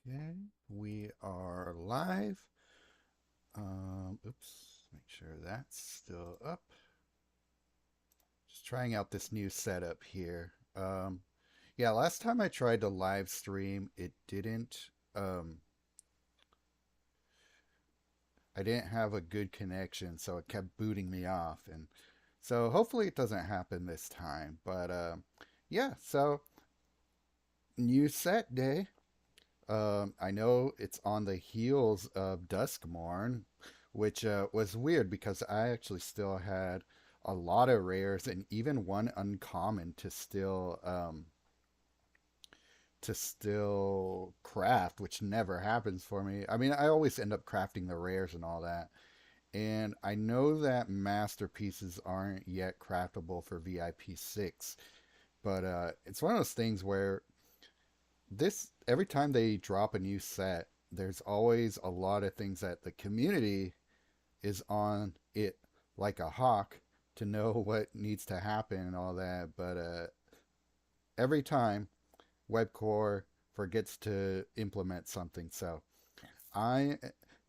Okay, we are live. Oops, make sure that's still up. Just trying out this new setup here. Yeah, last time I tried to live stream, it didn't. I didn't have a good connection, so it kept booting me off, and so hopefully it doesn't happen this time. But yeah, so new set day. I know it's on the heels of Duskmorn, which was weird because I actually still had a lot of rares and even one uncommon to still craft, which never happens for me. I mean, I always end up crafting the rares and all that. And I know that masterpieces aren't yet craftable for VIP 6, but it's one of those things where this every time they drop a new set, there's always a lot of things that the community is on it like a hawk to know what needs to happen and all that. But every time Webcore forgets to implement something. So I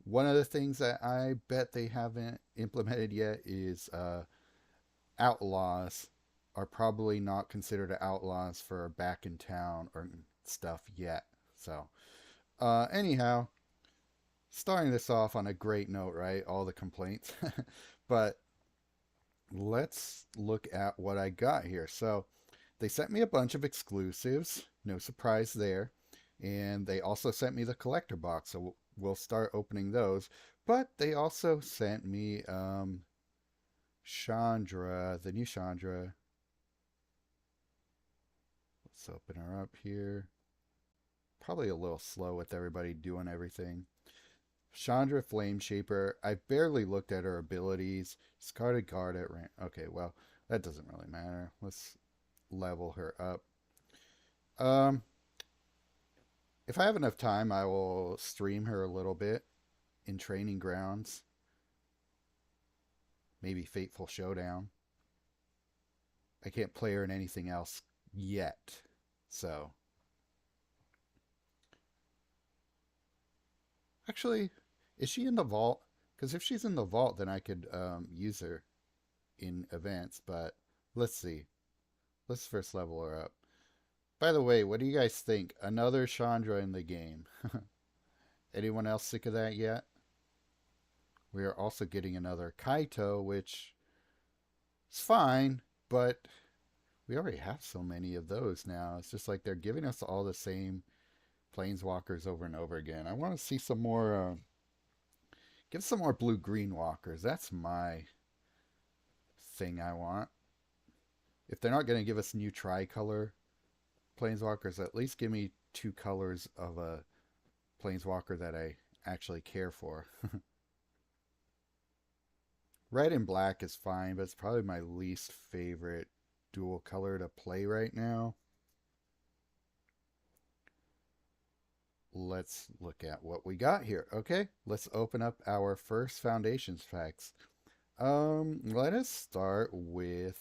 one of the things that I bet they haven't implemented yet is outlaws are probably not considered outlaws for back in town or stuff yet. So anyhow, starting this off on a great note, right? All the complaints. But let's look at what I got here. So they sent me a bunch of exclusives, no surprise there. And they also sent me the collector box, so we'll start opening those. But they also sent me Chandra, the new Chandra. Let's open her up here. Probably a little slow with everybody doing everything. Chandra Flame Shaper. I barely looked at her abilities. Discarded guard at rank. Okay, well, that doesn't really matter. Let's level her up. Um, if I have enough time, I will stream her a little bit in Training Grounds. Maybe Fateful Showdown. I can't play her in anything else yet. So, actually, is she in the vault? Because if she's in the vault, then I could use her in events. But let's see. Let's first level her up. By the way, what do you guys think? Another Chandra in the game. Anyone else sick of that yet? We are also getting another Kaito, which is fine, but we already have so many of those now. It's just like they're giving us all the same planeswalkers over and over again. I want to see some more. Give some more blue green walkers. That's my thing I want. If they're not going to give us new tricolor planeswalkers, at least give me two colors of a planeswalker that I actually care for. Red and black is fine, but it's probably my least favorite dual color to play right now. Let's look at what we got here. Okay, let's open up our first Foundations packs. Let us start with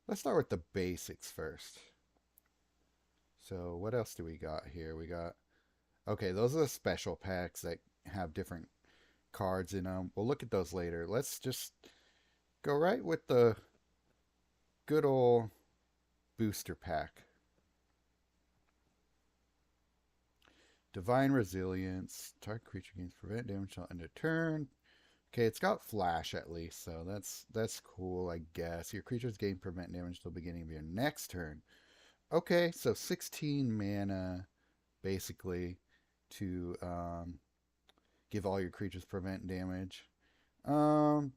let's start with the basics first. So what else do we got here? We got okay, those are the special packs that have different cards in them. We'll look at those later. Let's just go right with the good old booster pack. Divine Resilience. Target creature gains prevent damage until end of turn. Okay, it's got flash at least, so that's cool, I guess. Your creatures gain prevent damage till the beginning of your next turn. Okay, so 16 mana basically to give all your creatures prevent damage. Um,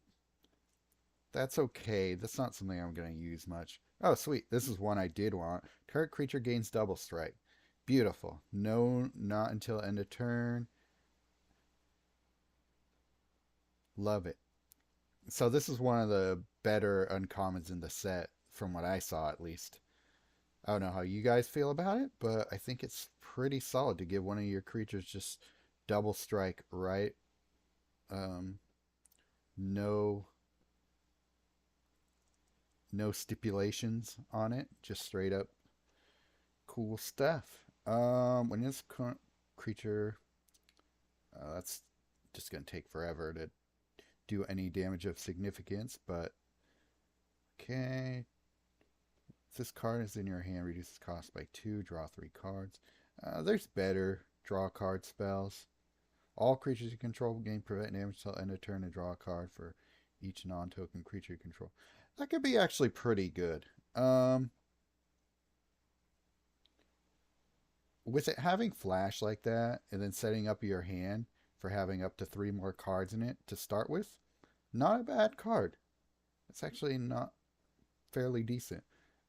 that's okay. That's not something I'm going to use much. Oh, sweet. This is one I did want. Target creature gains double strike. Beautiful. No, not until end of turn. Love it. So this is one of the better uncommons in the set, from what I saw at least. I don't know how you guys feel about it, but I think it's pretty solid to give one of your creatures just double strike, right? Um, no, no stipulations on it, just straight up cool stuff. When this creature, that's just gonna take forever to do any damage of significance, but okay. If this card is in your hand, reduces cost by 2, draw 3 cards. There's better draw card spells. All creatures you control gain prevent damage until end of turn and draw a card for each non-token creature you control. That could be actually pretty good. With it having flash like that, and then setting up your hand for having up to 3 more cards in it to start with, not a bad card. It's actually not fairly decent.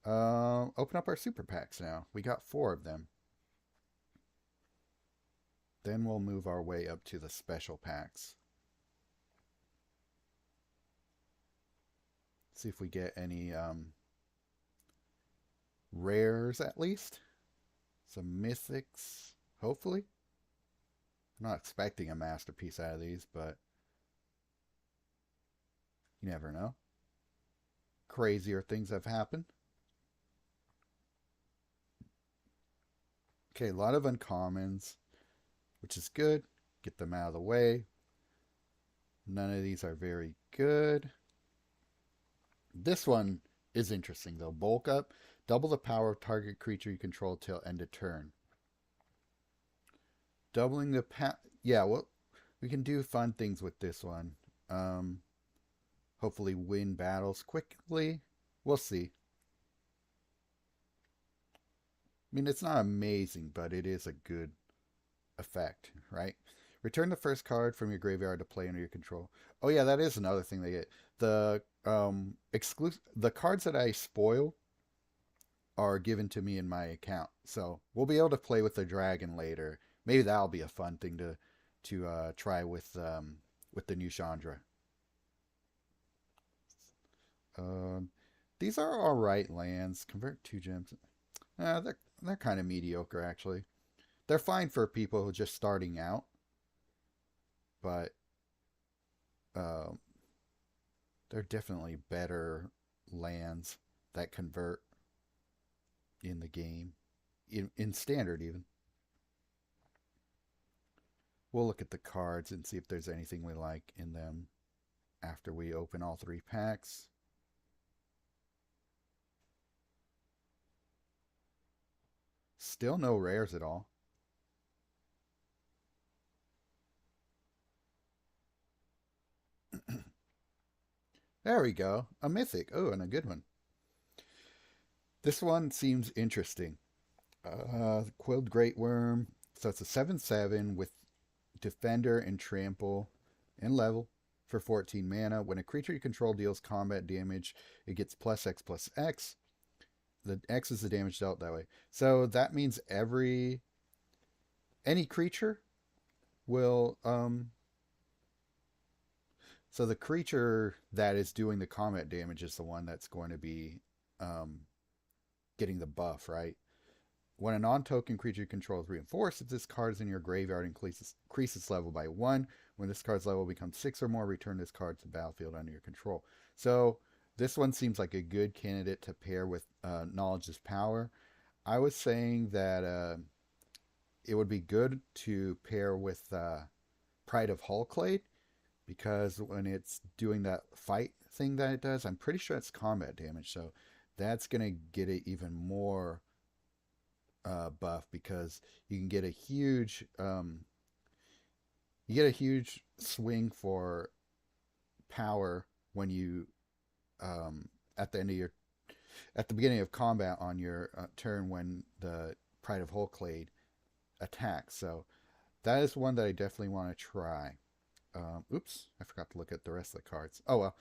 Open up our super packs now. We got 4 of them. Then we'll move our way up to the special packs. See if we get any rares at least. Some mythics, hopefully. I'm not expecting a masterpiece out of these, but you never know. Crazier things have happened. Okay, a lot of uncommons, which is good. Get them out of the way. None of these are very good. This one is interesting, though. Bulk up. Double the power of target creature you control till end of turn. Doubling the yeah, well, we can do fun things with this one. Hopefully win battles quickly. We'll see. I mean, it's not amazing, but it is a good effect, right? Return the first card from your graveyard to play under your control. Oh yeah, that is another thing they get. The the cards that I spoil are given to me in my account. So we'll be able to play with the dragon later. Maybe that'll be a fun thing to try with the new Chandra. Um, these are all right lands. Convert 2 gems. They're kind of mediocre actually. They're fine for people who are just starting out, but um, they're definitely better lands that convert in the game, in standard even. We'll look at the cards and see if there's anything we like in them after we open all 3 packs. Still no rares at all. There we go. A mythic. Oh, and a good one. This one seems interesting. Quilled Great Worm. So it's a 7/7 with Defender and Trample and level for 14 mana. When a creature you control deals combat damage, it gets plus X plus X. The X is the damage dealt that way. So that means any creature will so the creature that is doing the combat damage is the one that's going to be getting the buff, right? When a non-token creature you control is reinforced, if this card is in your graveyard, increases level by 1. When this card's level becomes 6 or more, return this card to the battlefield under your control. So this one seems like a good candidate to pair with Knowledge is Power. I was saying that it would be good to pair with Pride of Hullclade, because when it's doing that fight thing that it does, I'm pretty sure it's combat damage. So that's going to get it even more buff, because you can get a huge swing for power when you at the end of your at the beginning of combat on your turn when the Pride of Hullclade attacks. So that is one that I definitely want to try. Oops, I forgot to look at the rest of the cards. Oh well,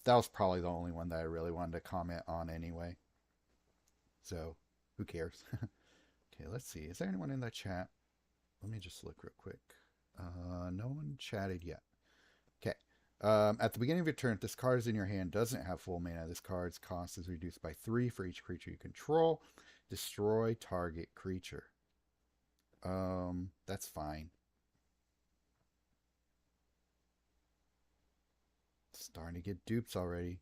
that was probably the only one that I really wanted to comment on anyway. So who cares? Okay, let's see. Is there anyone in the chat? Let me just look real quick. No one chatted yet. Okay. At the beginning of your turn, if this card is in your hand, doesn't have full mana, this card's cost is reduced by 3 for each creature you control. Destroy target creature. That's fine. Starting to get dupes already.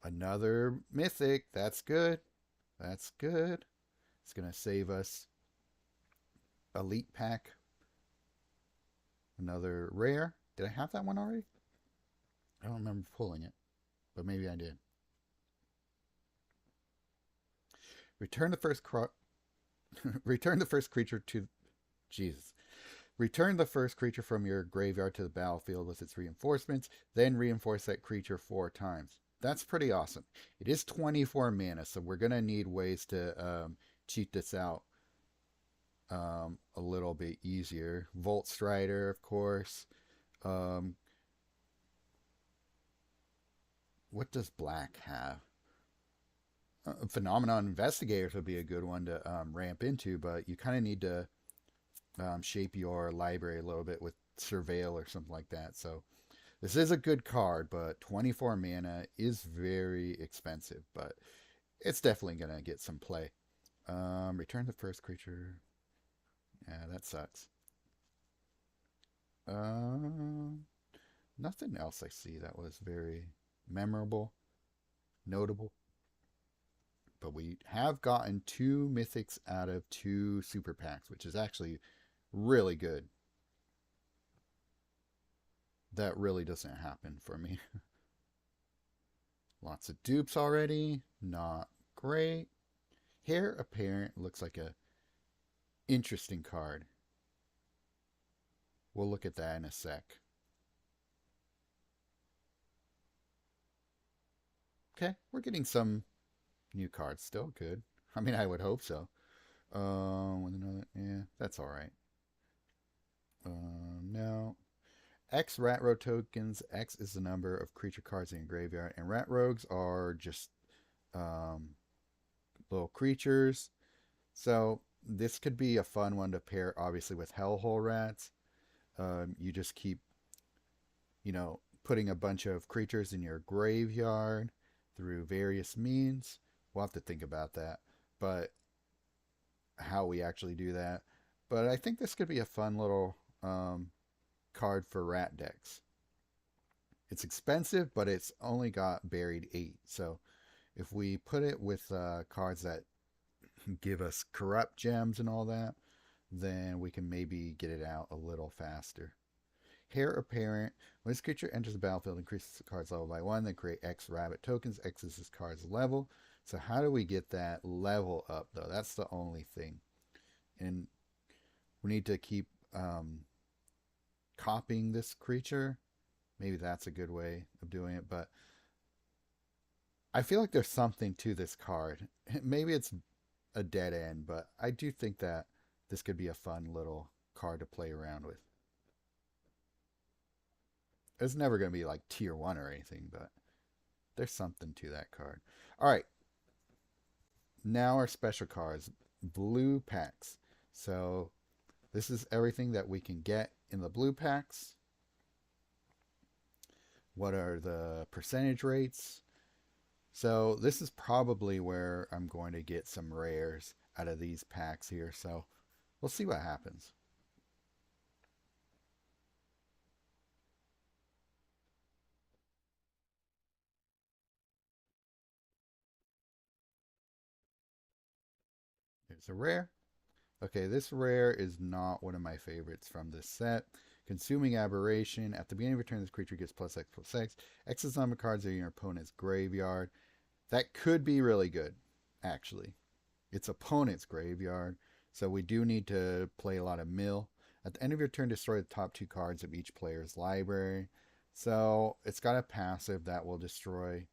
Another mythic. That's good. That's good. It's going to save us Elite Pack, another rare. Did I have that one already? I don't remember pulling it, but maybe I did. Return the first return the first creature to Jesus. Return the first creature from your graveyard to the battlefield with its reinforcements, then reinforce that creature 4 times. That's pretty awesome. It is 24 mana, so we're going to need ways to cheat this out a little bit easier. Volt Strider, of course. Um, what does black have? Phenomenon Investigators would be a good one to ramp into, but you kind of need to shape your library a little bit with Surveil or something like that. So this is a good card, but 24 mana is very expensive, but it's definitely going to get some play. Return the first creature. Yeah, that sucks. Nothing else I see that was very memorable, notable. But we have gotten 2 mythics out of 2 super packs, which is actually really good. That really doesn't happen for me. Lots of dupes already. Not great. Heir Apparent looks like a interesting card. We'll look at that in a sec. Okay, we're getting some new cards still. Good. I mean, I would hope so. With another, yeah, that's all right. No. X rat rogue tokens. X is the number of creature cards in your graveyard, and rat rogues are just um, little creatures. So this could be a fun one to pair, obviously, with hellhole rats. You just keep, putting a bunch of creatures in your graveyard through various means. We'll have to think about that, but how we actually do that. But I think this could be a fun little card for rat decks. It's expensive, but it's only got buried 8. So if we put it with cards that give us corrupt gems and all that, then we can maybe get it out a little faster. Heir Apparent. When this creature enters the battlefield, increases the card's level by 1, then create X rabbit tokens. X is this card's level. So how do we get that level up, though? That's the only thing. And we need to keep copying this creature. Maybe that's a good way of doing it, but I feel like there's something to this card. Maybe it's a dead end, but I do think that this could be a fun little card to play around with. It's never going to be like tier 1 or anything, but there's something to that card. All right. Now our special cards, blue packs. So this is everything that we can get in the blue packs. What are the percentage rates? So this is probably where I'm going to get some rares out of these packs here. So we'll see what happens. Here's a rare. Okay, this rare is not one of my favorites from this set. Consuming Aberration. At the beginning of your turn, this creature gets +X/+X. X is the number of cards in your opponent's graveyard. That could be really good, actually. It's opponent's graveyard, so we do need to play a lot of mill. At the end of your turn, destroy the top 2 cards of each player's library. So it's got a passive that will destroy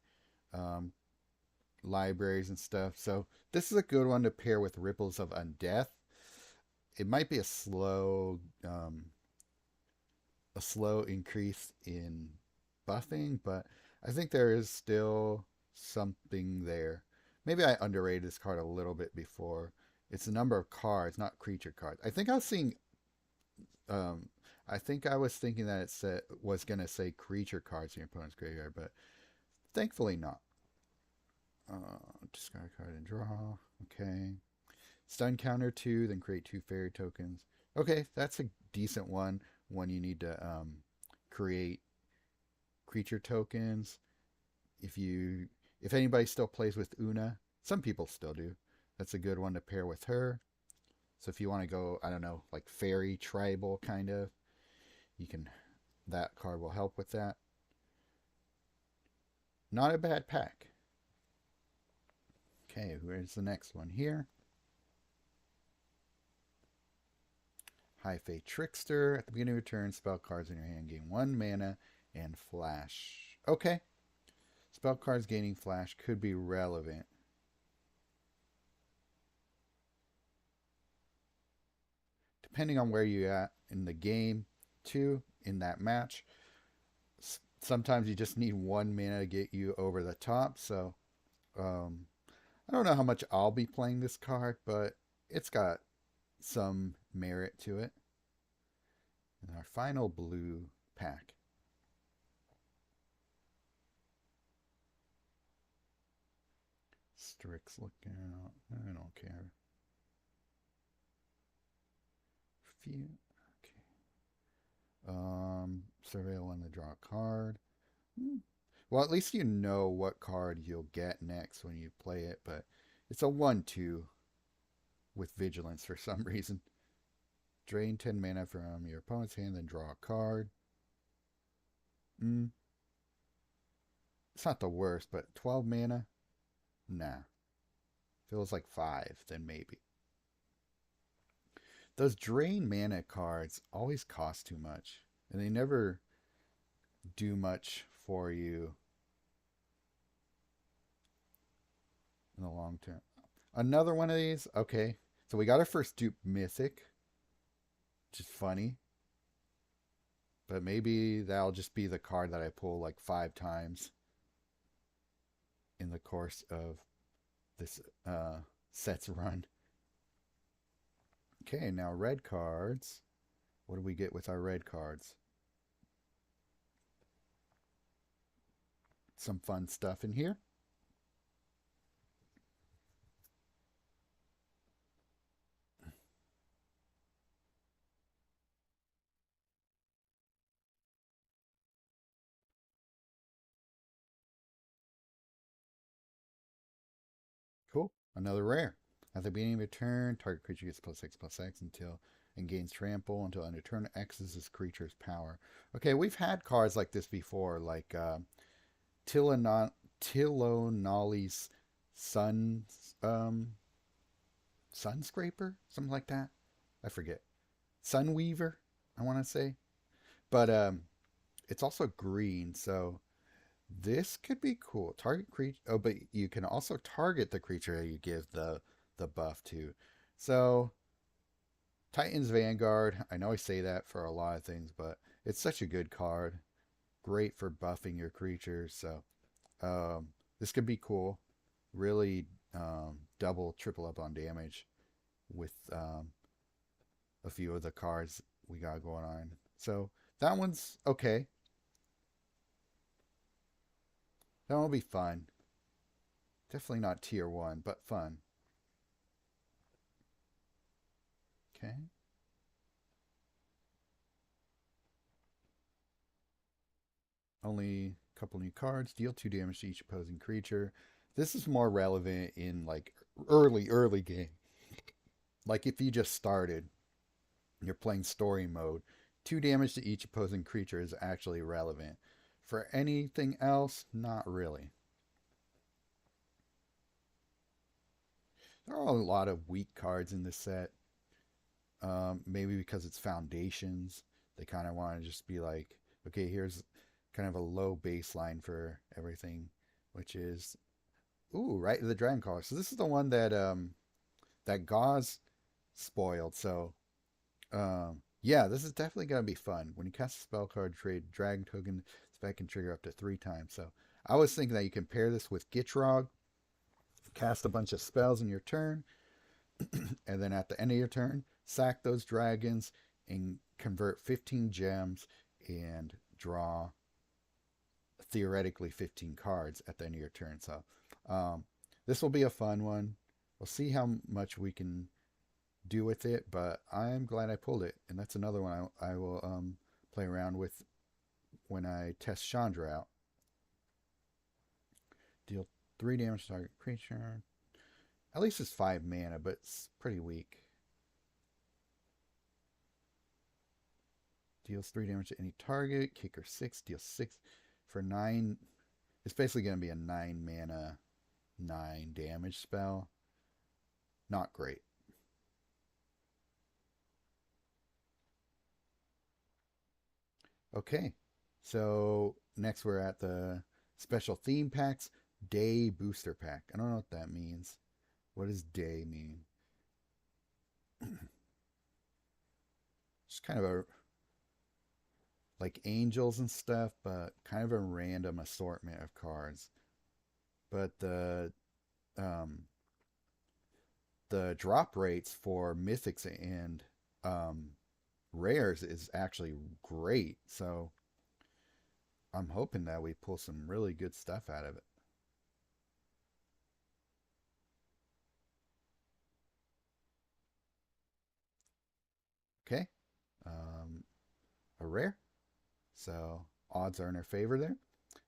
libraries and stuff. So this is a good one to pair with Ripples of Undeath. It might be a slow increase in buffing, but I think there is still something there. Maybe I underrated this card a little bit before. It's the number of cards, not creature cards. I think I was seeing. I think I was thinking that was going to say creature cards in your opponent's graveyard, but thankfully not. Discard a card and draw. Okay. Stun counter 2, then create 2 fairy tokens. Okay, that's a decent one when you need to create creature tokens. If anybody still plays with Una, some people still do. That's a good one to pair with her. So if you want to go, I don't know, like fairy tribal kind of, you can. That card will help with that. Not a bad pack. Okay, where's the next one here? High Fate Trickster. At the beginning of your turn, spell cards in your hand gain 1 mana and flash. Okay. Spell cards gaining flash could be relevant. Depending on where you're at in the game, too, in that match. Sometimes you just need 1 mana to get you over the top. So, I don't know how much I'll be playing this card, but it's got some merit to it. And our final blue pack. Strix looking out. I don't care. Few. Okay. Surveil when they draw a card. Well, at least you know what card you'll get next when you play it, but it's a 1/2 with vigilance for some reason. Drain 10 mana from your opponent's hand, then draw a card. It's not the worst, but 12 mana? Nah. Feels like 5, then maybe. Those drain mana cards always cost too much, and they never do much for you in the long term. Another one of these? Okay. So we got our first dupe mythic, which is funny. But maybe that'll just be the card that I pull like 5 times in the course of this set's run. Okay, now red cards. What do we get with our red cards? Some fun stuff in here. Cool. Another rare. At the beginning of your turn, target creature gets +6/+X until and gains trample until end of turn X's this creature's power. Okay, we've had cards like this before, like Tilonolli's Sun Sun Scraper, something like that. I forget. Sunweaver, I want to say. But it's also green, so this could be cool. Target creature. Oh, but you can also target the creature you give the buff to. So Titan's Vanguard. I know I say that for a lot of things, but it's such a good card. Great for buffing your creatures. So this could be cool. Really double, triple up on damage with a few of the cards we got going on. So that one's okay. That will be fun. Definitely not tier 1, but fun. Okay. Only a couple new cards. Deal 2 damage to each opposing creature. This is more relevant in like early game. Like if you just started, you're playing story mode, 2 damage to each opposing creature is actually relevant. For anything else, not really. There are a lot of weak cards in this set. Maybe because it's foundations, they kind of want to just be like, okay, here's kind of a low baseline for everything, which is, ooh, right, the Dragon Caller. So this is the one that that Gauze spoiled. So yeah, this is definitely gonna be fun. When you cast a spell card, trade Dragon token, spell can trigger up to 3 times. So I was thinking that you can pair this with Gitrog, cast a bunch of spells in your turn, and then at the end of your turn, sack those dragons and convert 15 gems and draw theoretically 15 cards at the end of your turn. So this will be a fun one. We'll see how much we can do with it, but I'm glad I pulled it. And that's another one I will play around with when I test Chandra out. Deal 3 damage to target creature. At least it's 5 mana, but it's pretty weak. Deals 3 damage to any target. Kicker 6. Deals 6 for 9. It's basically going to be a 9 mana, 9 damage spell. Not great. Okay. So next we're at the special theme packs. Day booster pack. I don't know what that means. What does day mean? Just kind of a like angels and stuff, but kind of a random assortment of cards. But um, the drop rates for mythics and rares is actually great. So I'm hoping that we pull some really good stuff out of it. Okay. Um, a rare. So odds are in our favor there.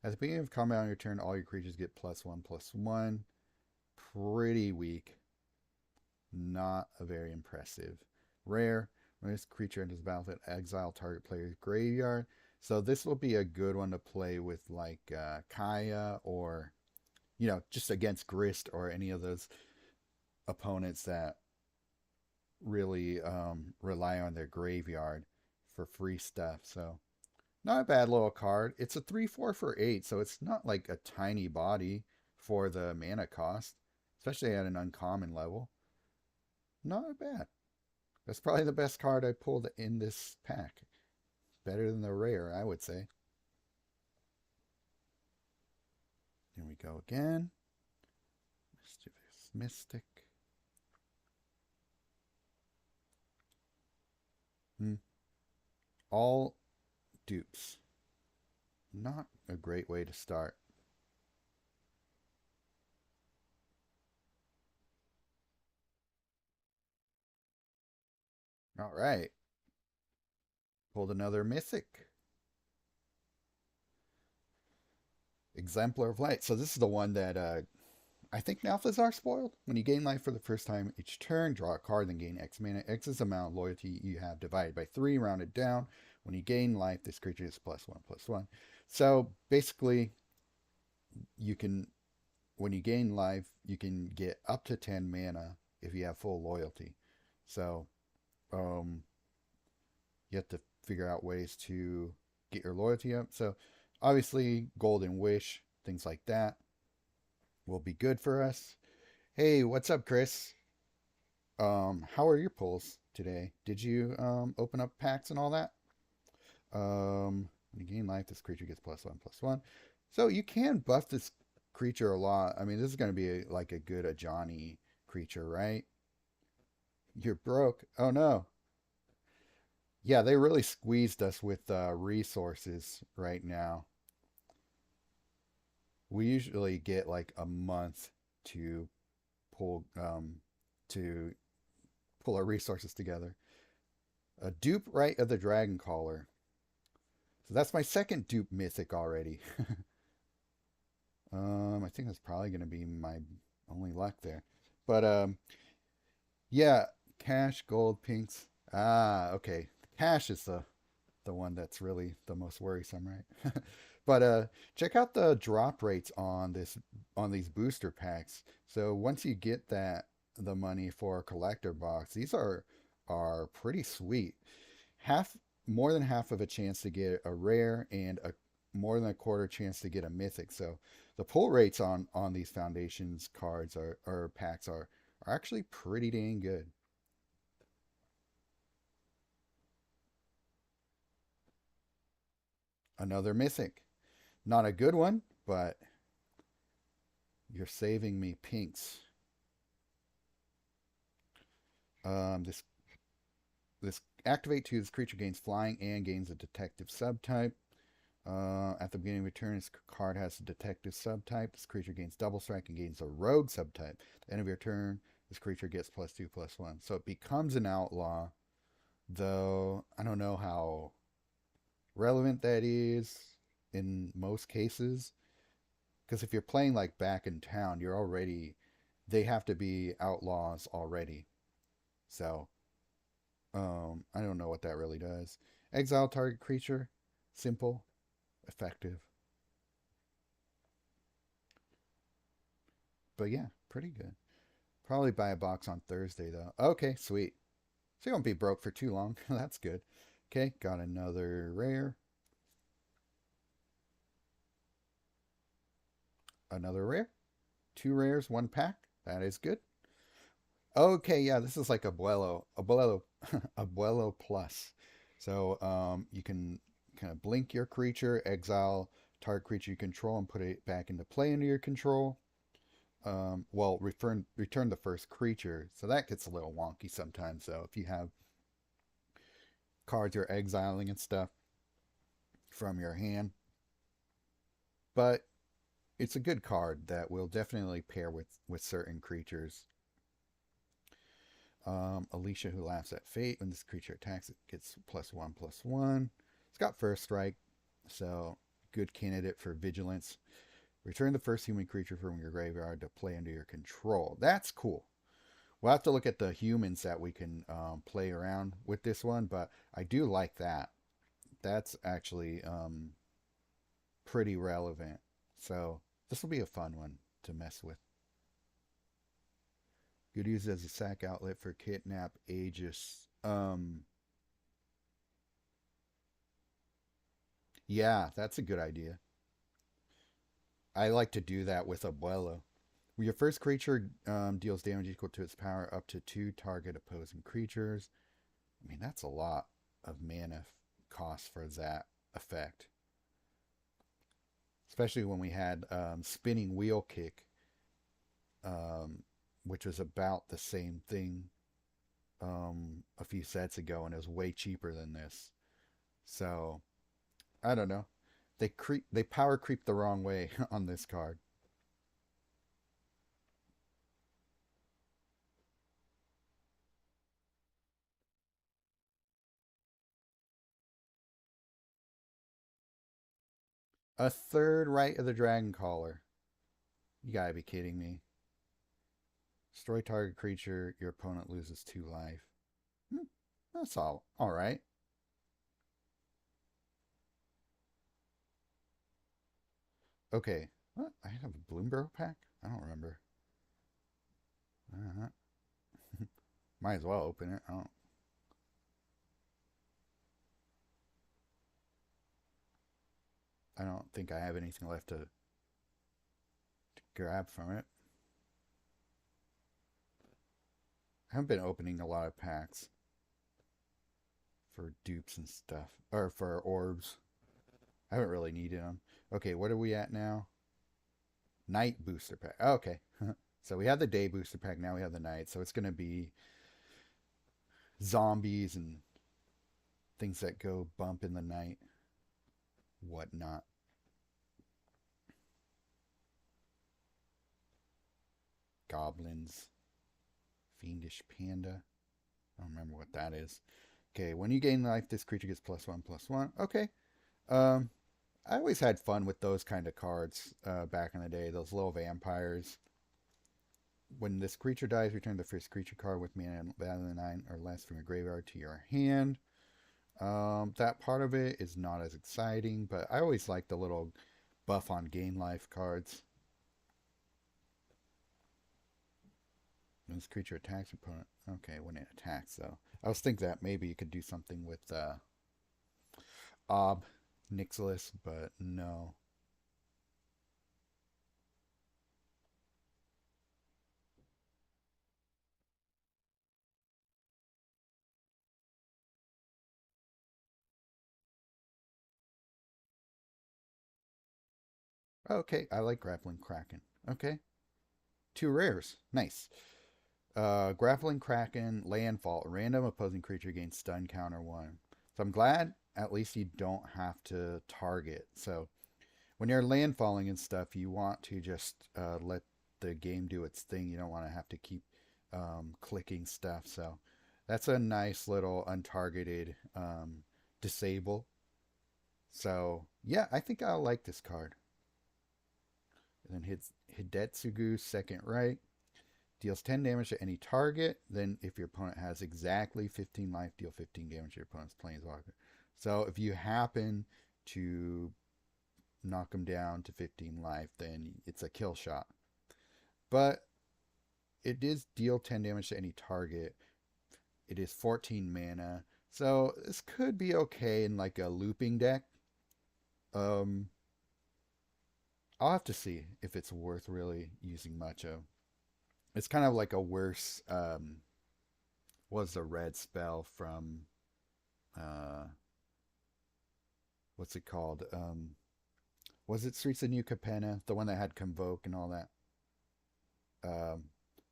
At the beginning of combat on your turn, all your creatures get +1/+1. Pretty weak. Not a very impressive. Rare. When this creature enters the battlefield, exile target player's graveyard. So this will be a good one to play with like Kaya or, just against Grist or any of those opponents that really rely on their graveyard for free stuff. So not a bad little card. It's a 3/4 for 8, so it's not like a tiny body for the mana cost, especially at an uncommon level. Not bad. That's probably the best card I pulled in this pack. Better than the rare, I would say. Here we go again. Mischievous Mystic. All dupes. Not a great way to start. All right. Pulled another Mythic. Exemplar of Light. So this is the one that I think Malthus are spoiled. When you gain life for the first time each turn, draw a card, then gain X mana. X is the amount of loyalty you have divided by 3, rounded down. When you gain life, this creature is +1/+1. So basically, you can, when you gain life, you can get up to 10 mana if you have full loyalty. So um, you have to figure out ways to get your loyalty up. So obviously, Golden Wish, things like that will be good for us. Hey, what's up, Chris? How are your pulls today? Did you open up packs and all that? When you gain life, this creature gets +1/+1. So you can buff this creature a lot. I mean, this is going to be like a good Ajani creature, right? You're broke. Oh no. Yeah, they really squeezed us with resources right now. We usually get like a month to pull to pull our resources together. A dupe right of the Dragon Caller. So that's my second dupe mythic already. I think that's probably going to be my only luck there. But yeah, cash, gold, pinks. Ah, okay. Cash is the one that's really the most worrisome, right? But check out the drop rates on these booster packs. So once you get the money for a collector box, these are pretty sweet. Half More than half of a chance to get a rare and a more than a quarter chance to get a mythic. So the pull rates on these foundations cards or packs are actually pretty dang good. Another mythic. Not a good one, but you're saving me pinks. This activate 2. This creature gains flying and gains a detective subtype. At the beginning of your turn, this card has a detective subtype. This creature gains double strike and gains a rogue subtype. At the end of your turn, this creature gets +2/+1. So it becomes an outlaw, though I don't know how relevant that is in most cases. Because if you're playing like back in town, you're already they have to be outlaws already. So, I don't know what that really does. Exile target creature. Simple. Effective. But yeah, pretty good. Probably buy a box on Thursday, though. Okay, sweet. So you won't be broke for too long. That's good. Okay, got another rare. Another rare. Two rares, one pack. That is good. Okay, yeah, this is like Abuelo, Abuelo Plus. So you can kind of blink your creature, exile target creature you control, and put it back into play under your control. Well, return the first creature. So that gets a little wonky sometimes. So if you have cards you're exiling and stuff from your hand, but it's a good card that will definitely pair with certain creatures. Alicia, who laughs at fate. When this creature attacks, it gets +1/+1. It's got first strike, so good candidate for vigilance. Return the first human creature from your graveyard to play under your control. That's cool. We'll have to look at the humans that we can play around with this one, but I do like that. That's actually pretty relevant. So this will be a fun one to mess with. Could use it as a sack outlet for kidnap Aegis. Yeah, that's a good idea. I like to do that with Abuelo. When your first creature deals damage equal to its power up to two target opposing creatures. I mean, that's a lot of mana cost for that effect. Especially when we had Spinning Wheel Kick, um, which was about the same thing a few sets ago, and it was way cheaper than this. So I don't know. They power creep the wrong way on this card. A third Right of the Dragon Caller. You gotta be kidding me. Destroy target creature. Your opponent loses 2 life. Hmm, that's all right. Okay. What? I have a Bloomburrow pack? I don't remember. Uh-huh. Might as well open it. I don't think I have anything left to grab from it. I haven't been opening a lot of packs for dupes and stuff. Or for orbs. I haven't really needed them. Okay, what are we at now? Night booster pack. Oh, okay. So we have the day booster pack. Now we have the night. So it's going to be zombies and things that go bump in the night, whatnot. Goblins, fiendish panda. I don't remember what that is. Okay, when you gain life, this creature gets +1/+1. Okay. Um, I always had fun with those kind of cards back in the day. Those little vampires. When this creature dies, return the first creature card with mana value 9 or less from your graveyard to your hand. That part of it is not as exciting, but I always like the little buff on gain life cards. When this creature attacks your opponent. Okay, when it attacks, though. I was thinking that maybe you could do something with Ob Nixilis, but no. Okay, I like Grappling Kraken. Okay, two rares. Nice. Grappling Kraken, Landfall. Random opposing creature gains stun counter 1. So I'm glad at least you don't have to target. So when you're landfalling and stuff, you want to just let the game do its thing. You don't want to have to keep clicking stuff. So that's a nice little untargeted disable. So yeah, I think I'll like this card. And then hits Hidetsugu second right. Deals 10 damage to any target. Then, if your opponent has exactly 15 life, deal 15 damage to your opponent's planeswalker. So, if you happen to knock them down to 15 life, then it's a kill shot. But it is deal 10 damage to any target. It is 14 mana. So, this could be okay in like a looping deck. Um, I'll have to see if it's worth really using much of. It's kind of like a worse was a red spell from uh what's it called? Was it Streets of New Capenna, the one that had Convoke and all that?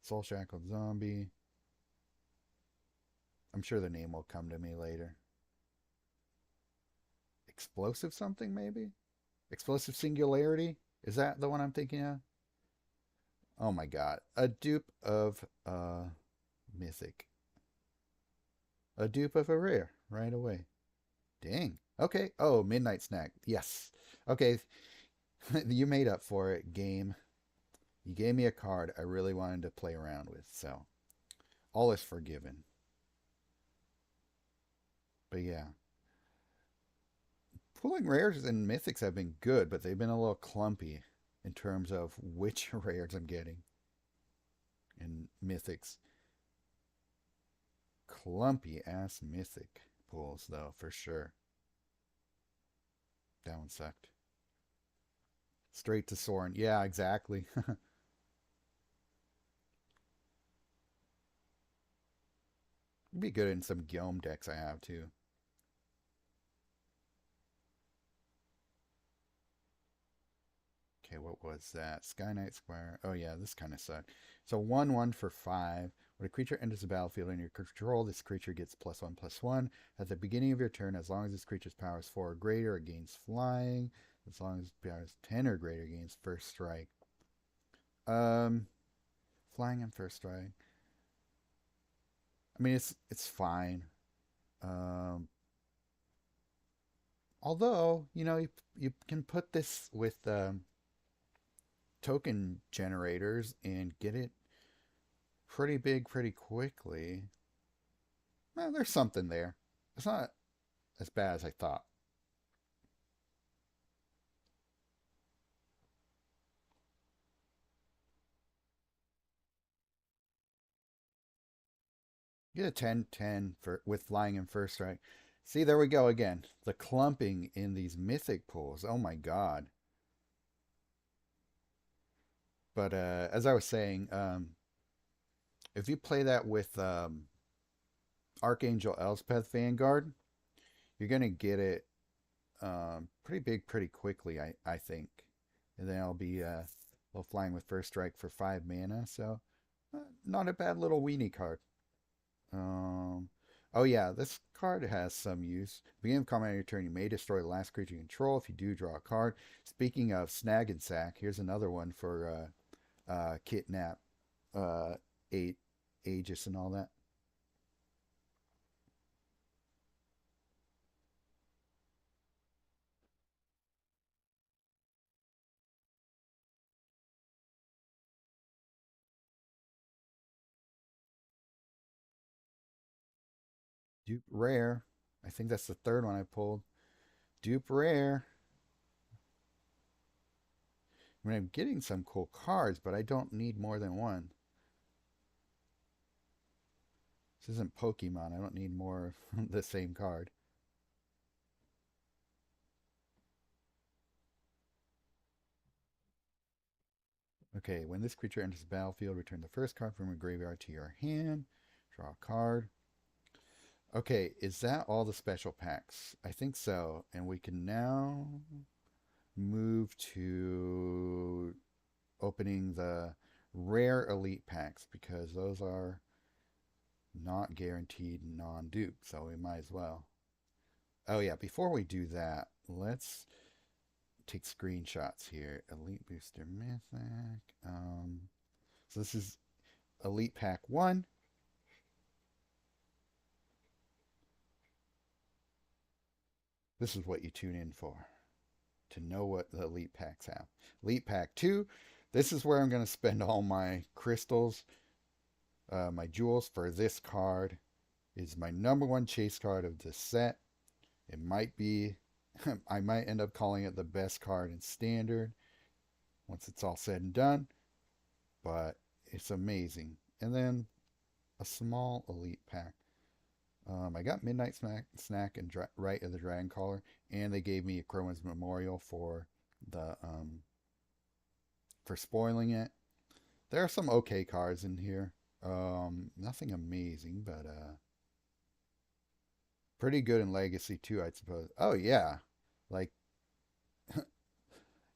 Soul Shackled Zombie. I'm sure the name will come to me later. Explosive something maybe? Explosive Singularity? Is that the one I'm thinking of? Oh my god. A dupe of Mythic. A dupe of a rare right away. Dang. Okay. Oh, Midnight Snack. Yes. Okay. You made up for it, game. You gave me a card I really wanted to play around with, so all is forgiven. But yeah. Pulling rares and mythics have been good, but they've been a little clumpy in terms of which rares I'm getting. And mythics. Clumpy ass mythic pulls, though, for sure. That one sucked. Straight to Soren. Yeah, exactly. It'd be good in some Guillaume decks I have, too. Okay, what was that? Sky Knight Squire. Oh, yeah, this kind of sucked. So 1/1 for 5. When a creature enters the battlefield under your control, this creature gets +1/+1. At the beginning of your turn, as long as this creature's power is 4 or greater, it gains flying. As long as its power is 10 or greater, it gains first strike. Um, Flying and first strike. I mean, it's fine. Um, Although, you can put this with token generators and get it pretty big pretty quickly. Well, there's something there. It's not as bad as I thought. Get a 10/10 for with flying and first strike. See, there we go again. The clumping in these mythic pools. Oh my god. But as I was saying, if you play that with Archangel Elspeth Vanguard, you're gonna get it pretty big pretty quickly, I think. And then I'll be flying with first strike for 5 mana, so not a bad little weenie card. Um, oh yeah, this card has some use. Beginning of combat on your turn, you may destroy the last creature you control. If you do, draw a card. Speaking of Snag and Sack, here's another one for Kidnap, uh, 8 Aegis and all that. Dupe Rare. I think that's the third one I pulled. Dupe Rare. I mean, I'm getting some cool cards, but I don't need more than one. This isn't Pokemon. I don't need more of the same card. Okay, when this creature enters the battlefield, return the first card from your graveyard to your hand. Draw a card. Okay, is that all the special packs? I think so. And we can now move to opening the rare elite packs because those are not guaranteed non-dupe, so we might as well. Oh yeah, before we do that, let's take screenshots here. Elite Booster Mythic. So this is Elite Pack 1. This is what you tune in for, to know what the Elite Packs have. Elite Pack 2, this is where I'm going to spend all my crystals My jewels for this card is my number one chase card of this set. It might be, I might end up calling it the best card in standard once it's all said and done, but it's amazing. And then a small elite pack. I got Midnight Snack and Right of the Dragon Caller, and they gave me a Crowan's Memorial the for spoiling it. There are some okay cards in here. Nothing amazing, but pretty good in Legacy too, I suppose. Oh yeah, like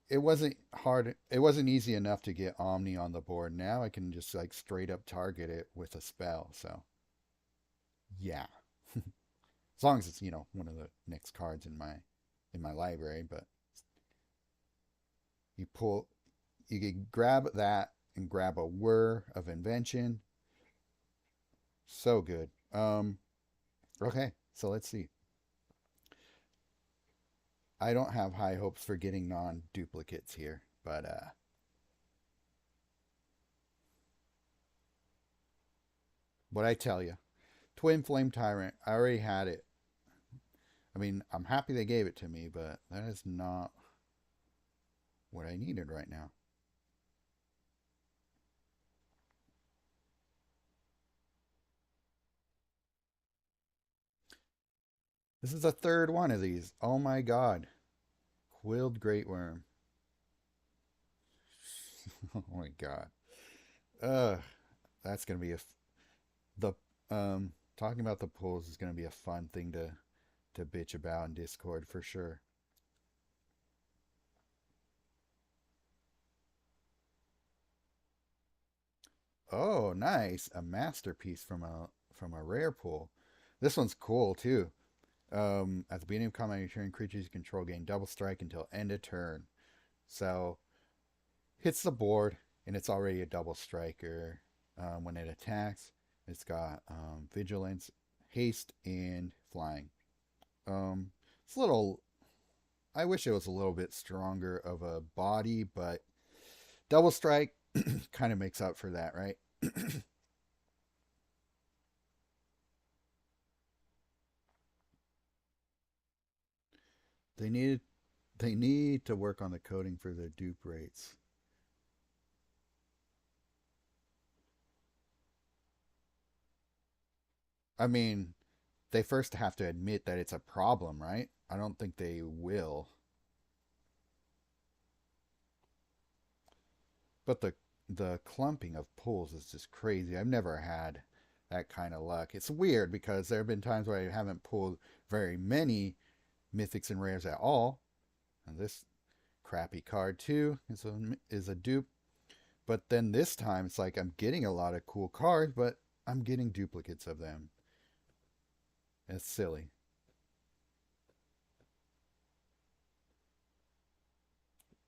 it wasn't hard. It wasn't easy enough to get Omni on the board. Now I can just like straight up target it with a spell. So yeah, as long as it's one of the next cards in my library. But you pull, you can grab that and grab a Whir of Invention. So good. Okay, so let's see. I don't have high hopes for getting non-duplicates here, but what I tell you, Twin Flame Tyrant, I already had it. I mean, I'm happy they gave it to me, but that is not what I needed right now. This is the third one of these. Oh my god. Quilled Great Worm. Oh my god. Ugh. That's gonna be the talking about the pulls is gonna be a fun thing to bitch about in Discord for sure. Oh, nice. A masterpiece from a rare pool. This one's cool too. At the beginning of combat, your turn, creatures you control gain double strike until end of turn. So hits the board, and it's already a double striker. When it attacks, it's got vigilance, haste, and flying. It's a little. I wish it was a little bit stronger of a body, but double strike kind of makes up for that, right? they need they need to work on the coding for their dupe rates. I mean, they first have to admit that it's a problem, right? I don't think they will. But the clumping of pulls is just crazy. I've never had that kind of luck. It's weird because there have been times where I haven't pulled very many mythics and rares at all. And this crappy card too is a dupe. But then this time it's like I'm getting a lot of cool cards, but I'm getting duplicates of them. It's silly.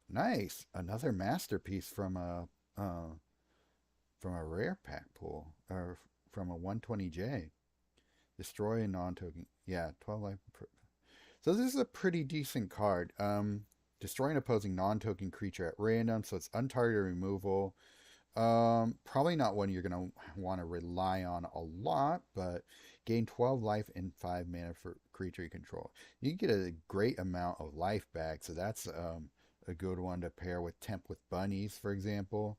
Nice, another masterpiece from a rare pack pool or from a 120J. Destroy a non-token. Yeah, 12 life. So this is a pretty decent card. Destroy an opposing non-token creature at random, so it's untargeted removal. Probably not one you're gonna want to rely on a lot, but gain 12 life and 5 mana for creature you control. You get a great amount of life back, so that's a good one to pair with Temp with Bunnies, for example.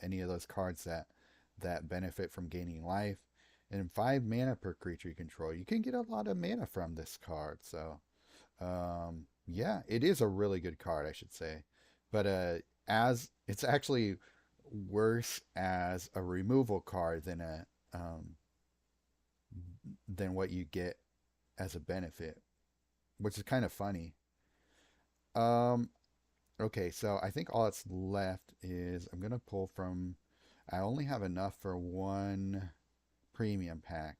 Any of those cards that benefit from gaining life. And 5 mana per creature you control. You can get a lot of mana from this card. So, yeah, it is a really good card, I should say. But as it's actually worse as a removal card than what you get as a benefit, which is kind of funny. Um, okay, so I think all that's left is I'm gonna pull from. I only have enough for one premium pack.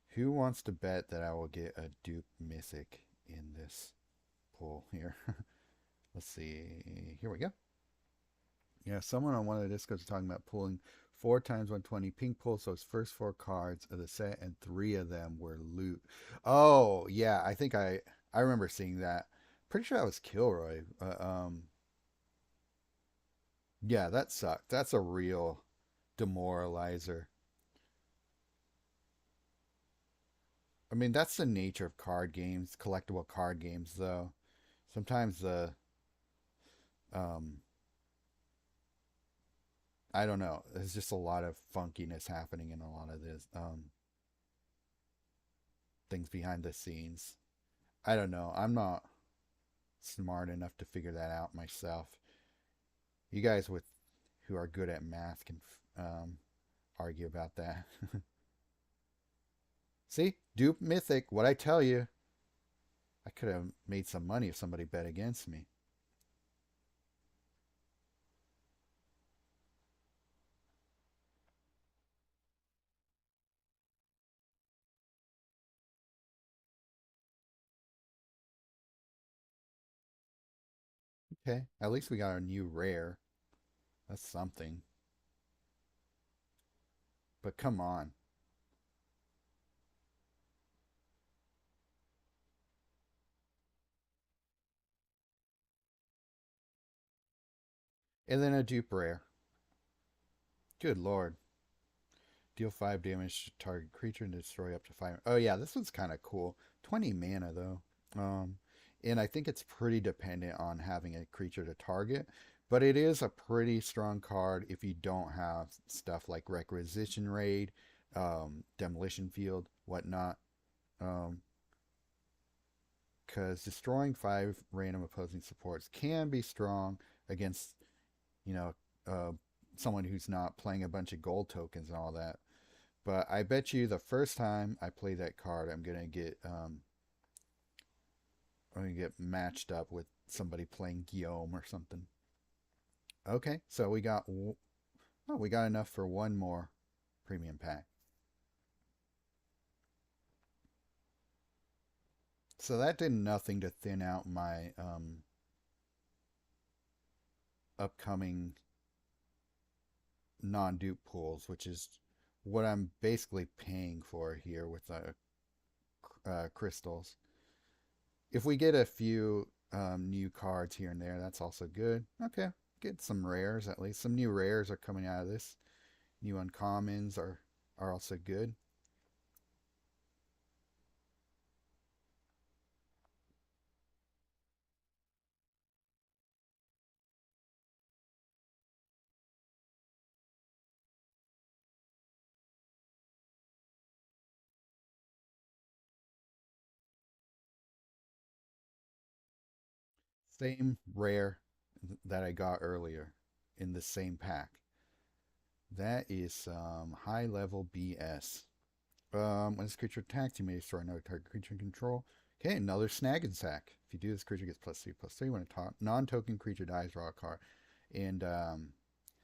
Who wants to bet that I will get a dupe mythic in this pull here? Let's see. Here we go. Yeah, someone on one of the discords was talking about pulling 4 times 120 pink pull, so his first 4 cards of the set, and 3 of them were loot. Oh, yeah, I remember seeing that. Pretty sure that was Kilroy. Yeah, that sucked. That's a real demoralizer. I mean, that's the nature of card games, collectible card games, though. Sometimes um, I don't know. There's just a lot of funkiness happening in a lot of this things behind the scenes. I don't know. I'm not smart enough to figure that out myself. You guys with who are good at math can argue about that. See, dupe mythic. What I tell you, I could have made some money if somebody bet against me. Okay, at least we got a new rare. That's something. But come on. And then a dupe rare. Good lord. Deal 5 damage to target creature and destroy up to 5. Oh, yeah, this one's kind of cool. 20 mana, though. Um, and I think it's pretty dependent on having a creature to target. But it is a pretty strong card if you don't have stuff like Requisition Raid, Demolition Field, whatnot. Um, because destroying 5 random opposing supports can be strong against, you know, uh, someone who's not playing a bunch of gold tokens and all that. But I bet you the first time I play that card, I'm gonna get matched up with somebody playing Guillaume or something. Okay, so we got enough for one more premium pack. So that did nothing to thin out my upcoming non-dupe pools, which is what I'm basically paying for here with the crystals. If we get a few new cards here and there, that's also good. Okay, get some rares at least. Some new rares are coming out of this. New uncommons are also good. Same rare that I got earlier in the same pack. That is some high level BS. When this creature attacks, you may destroy another target creature in control. Okay, another snag and sack. If you do this, creature gets +3/+3. When a non-token creature dies, draw a card. And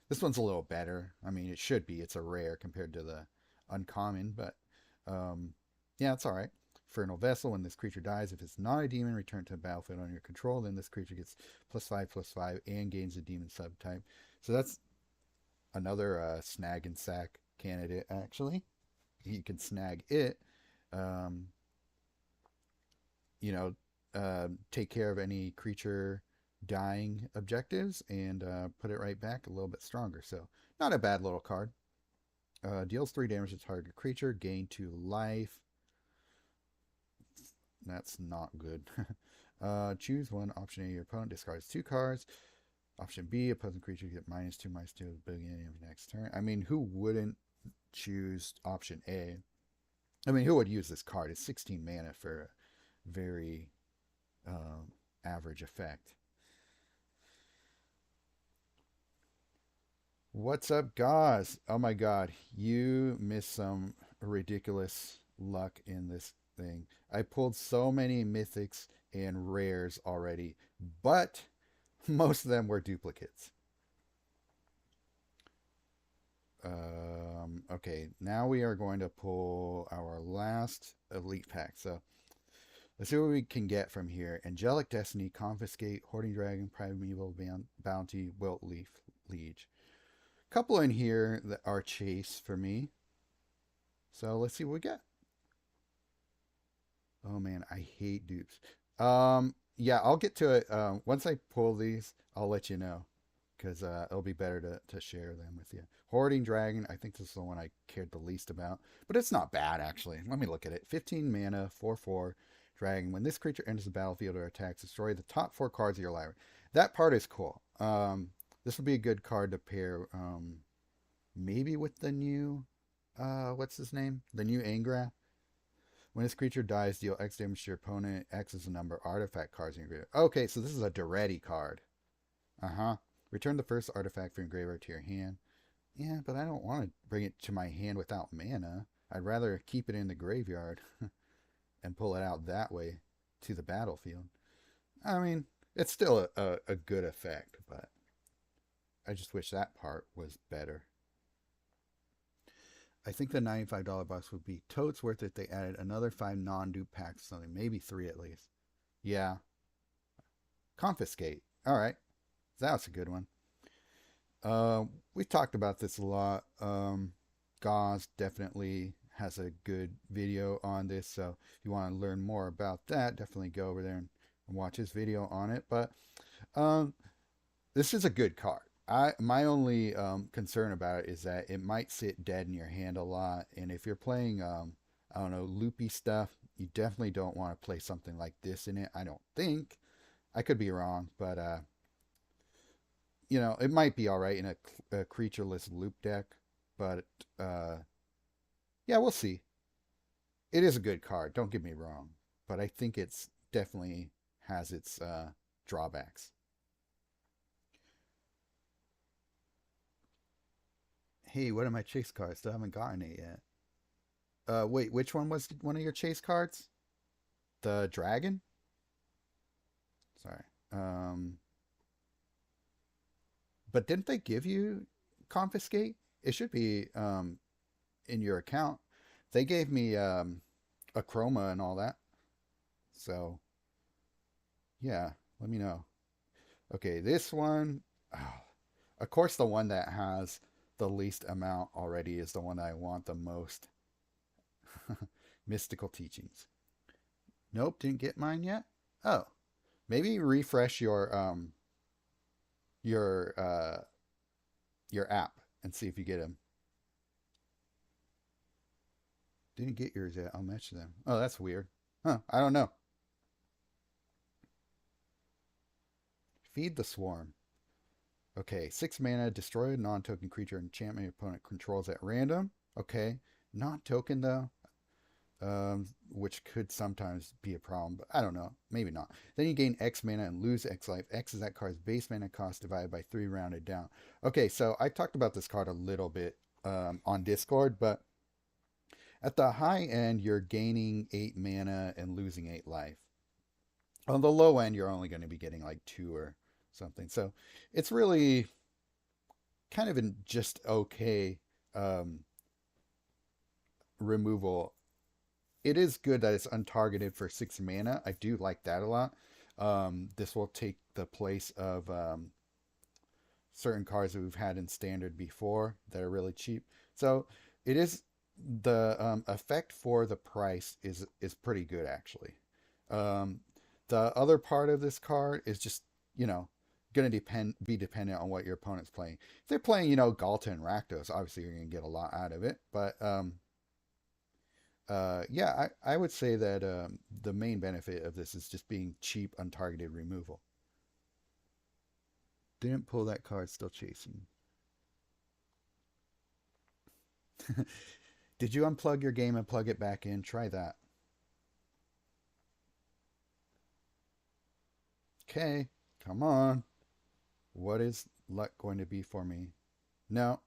this one's a little better. I mean, it should be. It's a rare compared to the uncommon, but um, yeah, it's all right. Infernal Vessel. When this creature dies, if it's not a demon, return to the battlefield on your control. Then this creature gets +5/+5 and gains a demon subtype. So that's another snag and sack candidate. Actually, you can snag it. Um, you know, take care of any creature dying objectives and put it right back a little bit stronger. So, not a bad little card. Deals 3 damage to target creature, gain 2 life. That's not good. Choose one. Option A, your opponent discards 2 cards. Option B, opposing creature get -2/-2 at the beginning of your next turn. I mean, who wouldn't choose option A? I mean, who would use this card? It's 16 mana for a very average effect. What's up, guys? Oh my god, you missed some ridiculous luck in this thing. I pulled so many mythics and rares already, but most of them were duplicates. Okay, now we are going to pull our last elite pack. So let's see what we can get from here. Angelic Destiny, Confiscate, Hoarding Dragon, Primeval Bounty, Wilt Leaf, Liege. Couple in here that are chase for me. So let's see what we get. Oh man, I hate dupes. Yeah, I'll get to it. Once I pull these, I'll let you know. because it'll be better to share them with you. Hoarding Dragon, I think this is the one I cared the least about, but it's not bad actually. Let me look at it. 15 mana, 4/4 Dragon. When this creature enters the battlefield or attacks, destroy the top 4 cards of your library. That part is cool. This would be a good card to pair, maybe with the new, what's his name? The new Angrath. When this creature dies, deal X damage to your opponent. X is the number of artifact cards in your graveyard. Okay, so this is a Duretti card. Uh-huh. Return the first artifact from your graveyard to your hand. Yeah, but I don't want to bring it to my hand without mana. I'd rather keep it in the graveyard and pull it out that way to the battlefield. I mean, it's still a good effect, but I just wish that part was better. I think the $95 box would be totes worth it if they added another 5 non-dupe packs or something. Maybe 3 at least. Yeah. Confiscate. All right. That's a good one. We've talked about this a lot. Gauze definitely has a good video on this, so if you want to learn more about that, definitely go over there and watch his video on it. But this is a good card. My only concern about it is that it might sit dead in your hand a lot, and if you're playing I don't know, loopy stuff, you definitely don't want to play something like this in it. I don't think. I could be wrong, but you know, it might be all right in a creatureless loop deck, but yeah, we'll see. It is a good card, don't get me wrong, but I think it's definitely has its drawbacks. Hey, what are my chase cards? Still haven't gotten it yet. Wait, which one was one of your chase cards? The dragon? Sorry. But didn't they give you confiscate? It should be in your account. They gave me a chroma and all that. So yeah, let me know. Okay, this one. Oh, of course, the one that has the least amount already is the one that I want the most. Mystical teachings. Nope, didn't get mine yet. Oh, maybe refresh your your app and see if you get them. Didn't get yours yet. I'll match them. Oh, that's weird. Huh? I don't know. Feed the swarm. Okay, 6 mana, destroy a non-token creature enchantment your opponent controls at random. Okay, not token though, which could sometimes be a problem, but I don't know. Maybe not. Then you gain X mana and lose X life. X is that card's base mana cost divided by 3 rounded down. Okay, so I talked about this card a little bit on Discord, but at the high end, you're gaining 8 mana and losing 8 life. On the low end, you're only going to be getting like 2 or something. So it's really kind of in just okay removal. It is good that it's untargeted for 6 mana. I do like that a lot. This will take the place of certain cards that we've had in standard before that are really cheap. So it is the effect for the price is pretty good actually. The other part of this card is just, you know, going to be dependent on what your opponent's playing. If they're playing, you know, Galta and Rakdos, obviously you're going to get a lot out of it. But yeah, I would say that the main benefit of this is just being cheap, untargeted removal. Didn't pull that card, still chasing. Did you unplug your game and plug it back in? Try that. Okay, come on. What is luck going to be for me? No.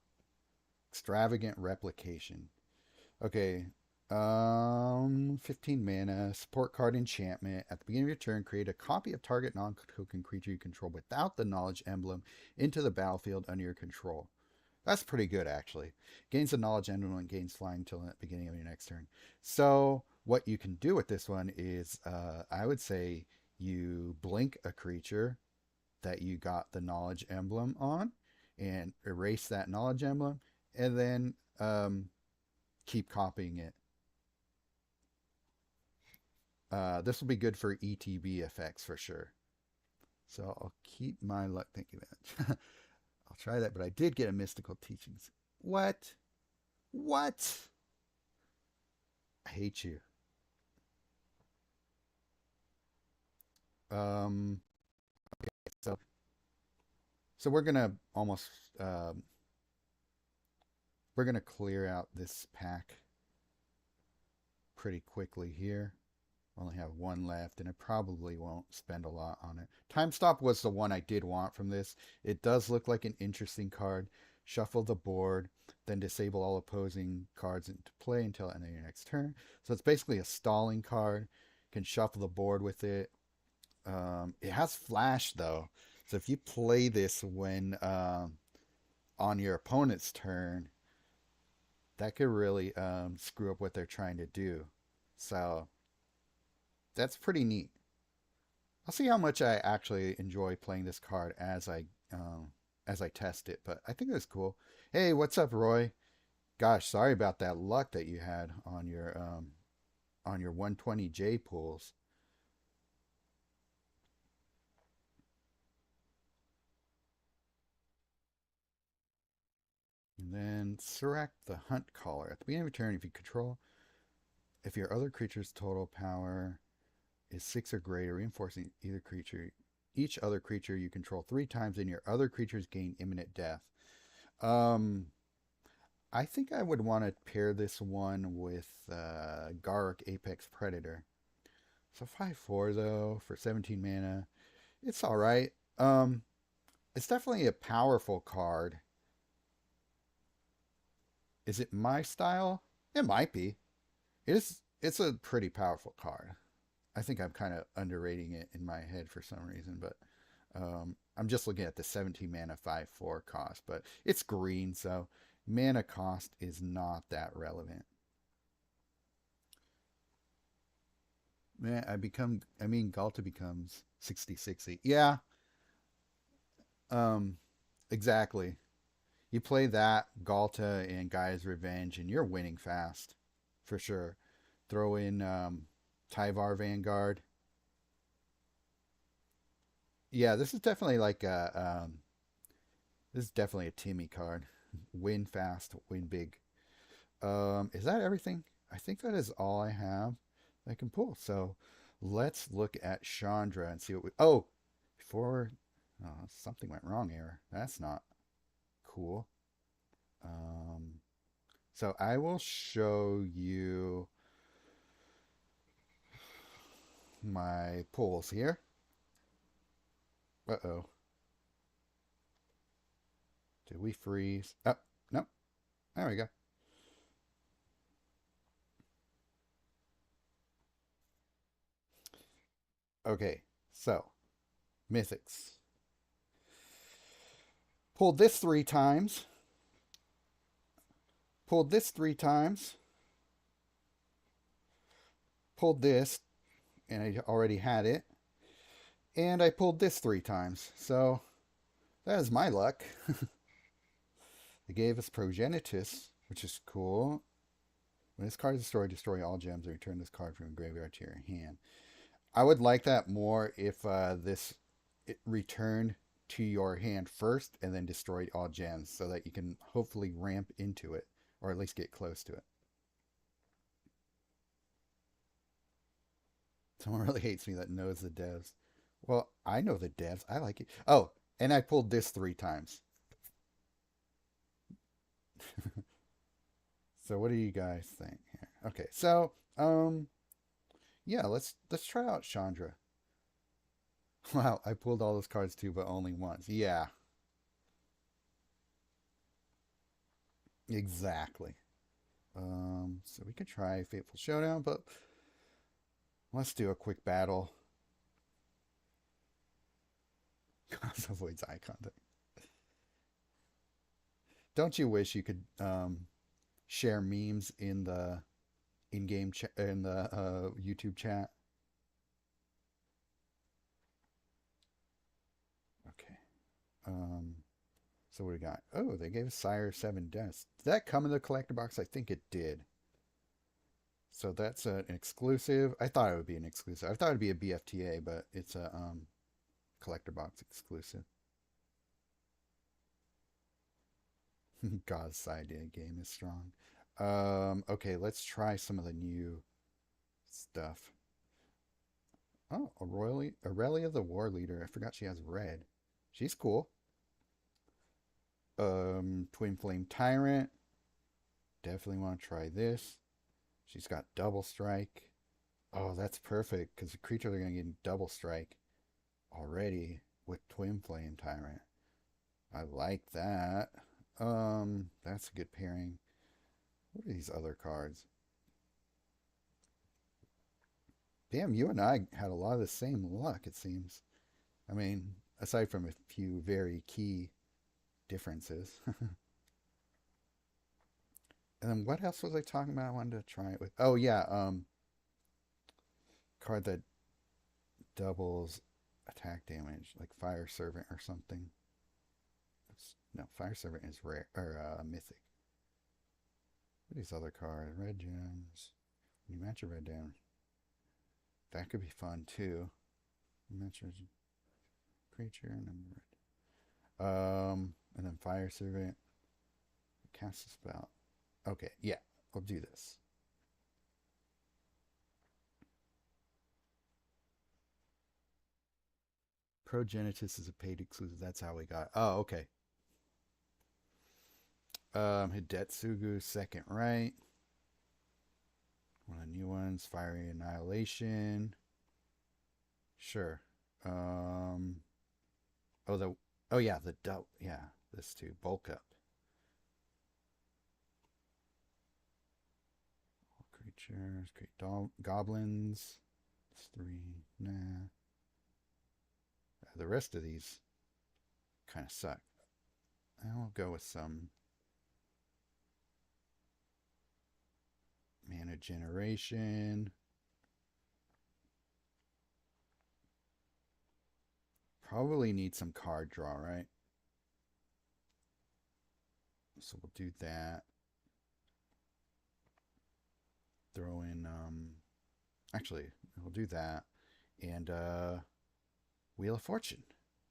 Extravagant replication. Okay. 15 mana, support card enchantment. At the beginning of your turn, create a copy of target non-token creature you control without the knowledge emblem into the battlefield under your control. That's pretty good, actually. Gains the knowledge emblem and gains flying until the beginning of your next turn. So what you can do with this one is, I would say you blink a creature that you got the knowledge emblem on and erase that knowledge emblem and then keep copying it. This will be good for ETB effects for sure. So I'll keep my luck. Thank you, man. I'll try that, but I did get a mystical teachings. What? What? I hate you. Um, so so we're gonna almost we're gonna clear out this pack pretty quickly here. Only have one left, and I probably won't spend a lot on it. Time Stop was the one I did want from this. It does look like an interesting card. Shuffle the board, then disable all opposing cards into play until the end of your next turn. So it's basically a stalling card. You can shuffle the board with it. It has flash though, so if you play this when on your opponent's turn, that could really screw up what they're trying to do. So that's pretty neat. I'll see how much I actually enjoy playing this card as I test it, but I think it's cool. Hey, what's up, Roy? Gosh, sorry about that luck that you had on your 120J pools. And then Surak the Hunt Caller. At the beginning of your turn, if you control, if your other creature's total power is 6 or greater, reinforcing either creature, each other creature you control 3 times, and your other creatures gain imminent death. Um, I think I would want to pair this one with Garruk Apex Predator. So 5/4 though for 17 mana. It's all right. It's definitely a powerful card. Is it my style? It might be. It's a pretty powerful card. I think I'm kind of underrating it in my head for some reason, but I'm just looking at the 17 mana 5/4 cost, but it's green, so mana cost is not that relevant. Man, I mean, Galta becomes 60/60. Yeah, um, exactly. You play that, Galta and Gaia's Revenge, and you're winning fast, for sure. Throw in Tyvar Vanguard. Yeah, this is definitely like this is definitely a Timmy card. Win fast, win big. Is that everything? I think that is all I have I can pull. So let's look at Chandra and see what we. Oh, before something went wrong here. That's not cool. Um, so I will show you my pulls here. Uh-oh. Did we freeze? Oh, no. There we go. Okay. So, Mythics. Pulled this 3 times. Pulled this 3 times. Pulled this, and I already had it. And I pulled this 3 times. So, that is my luck. They gave us Progenitus, which is cool. When this card is destroyed, destroy all gems and return this card from the graveyard to your hand. I would like that more if this it returned to your hand first and then destroyed all gems so that you can hopefully ramp into it or at least get close to it. Someone really hates me that knows the devs. Well, I know the devs. I like it. Oh, and I pulled this 3 times. So what do you guys think here? Okay, so yeah, let's try out Chandra. Wow, I pulled all those cards too, but only once. Yeah, exactly. So we could try Fateful Showdown, but let's do a quick battle. Cause avoids eye contact. Don't you wish you could share memes in the in-game in the YouTube chat? Okay. Um, so what do we got? Oh, they gave us Sire 7 Deaths. Did that come in the collector box? I think it did. So that's an exclusive. I thought it would be an exclusive. I thought it'd be a BFTA, but it's a collector box exclusive. God's idea game is strong. Okay, let's try some of the new stuff. Oh, Aurelia the War Leader. I forgot she has red. She's cool. Twin Flame Tyrant. Definitely want to try this. She's got double strike. Oh, that's perfect because the creatures are going to get double strike already with Twin Flame Tyrant. I like that. That's a good pairing. What are these other cards? Damn, you and I had a lot of the same luck, it seems. I mean, aside from a few very key differences. And then what else was I talking about? I wanted to try it with. Oh yeah, card that doubles attack damage, like Fire Servant or something. No, Fire Servant is rare or mythic. What are these other cards? Red gems. When you match a red down, that could be fun too. You match a creature and then red. And then Fire Servant. Cast a spell. Okay, yeah, I'll do this. Progenitus is a paid exclusive. That's how we got. Oh, okay. Hidetsugu second right. One of the new ones, Fiery Annihilation. Sure. Oh the oh yeah, the yeah, this too. Bulk up. All creatures, great goblins. It's three. Nah. The rest of these kind of suck. I'll go with some mana generation. Probably need some card draw, right? So we'll do that. Throw in actually we'll do that. And Wheel of Fortune.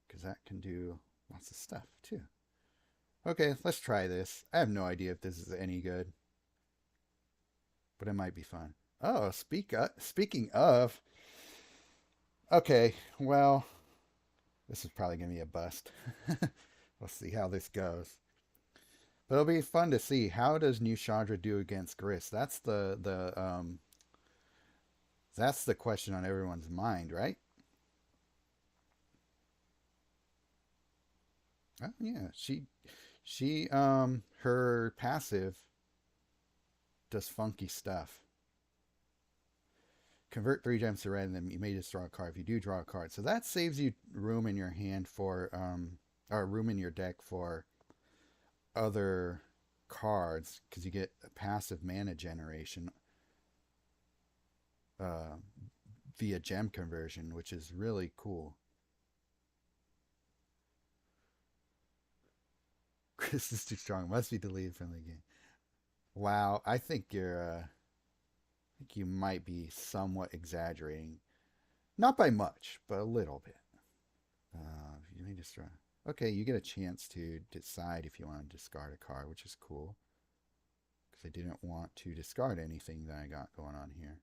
Because that can do lots of stuff too. Okay, let's try this. I have no idea if this is any good. But it might be fun. Oh, speaking of. Okay, well, this is probably going to be a bust. We'll see how this goes. But it'll be fun to see how does New Chandra do against Gris. That's the question on everyone's mind, right? Oh, yeah, her passive does funky stuff. Convert 3 gems to red, and then you may just draw a card. If you do draw a card, so that saves you room in your hand for or room in your deck for other cards because you get a passive mana generation uh, via gem conversion, which is really cool. Chris is too strong. Must be deleted from the game. Wow, I think you might be somewhat exaggerating. Not by much, but a little bit. You may destroy. Okay, you get a chance to decide if you want to discard a card, which is cool. Because I didn't want to discard anything that I got going on here.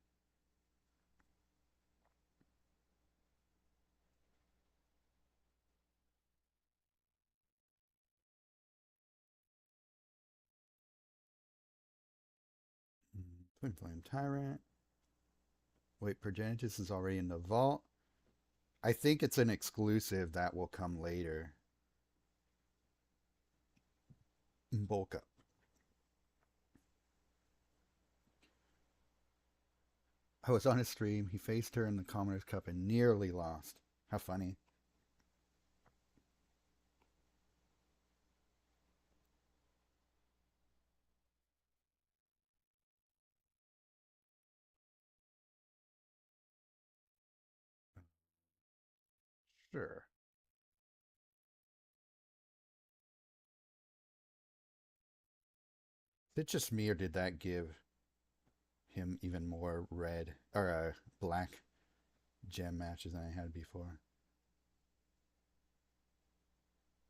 Twin Flame Tyrant. Wait, Progenitus is already in the vault. I think it's an exclusive that will come later. Bulk up. I was on a stream. He faced her in the Commoner's Cup and nearly lost. How funny. Sure. Is it just me or did that give him even more red or black gem matches than I had before?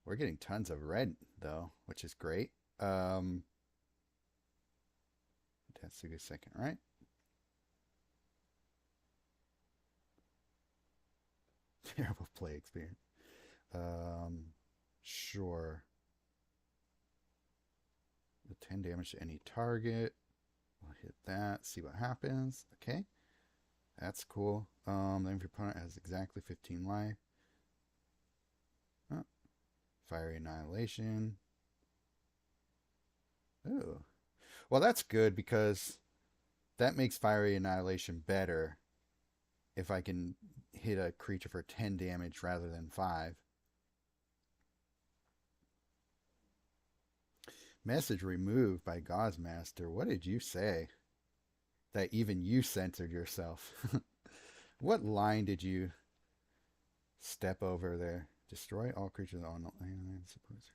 We're getting tons of red though, which is great. Um, that's a good second, right? Terrible play experience. Um, sure. The 10 damage to any target. We'll hit that, see what happens. Okay, that's cool. Then if your opponent has exactly 15 life, oh, Fiery Annihilation. Ooh. Well, that's good because that makes Fiery Annihilation better if I can hit a creature for 10 damage rather than 5. Message removed by Gaudsmaster. What did you say? That even you censored yourself. What line did you step over there? Destroy all creatures on land. Suppose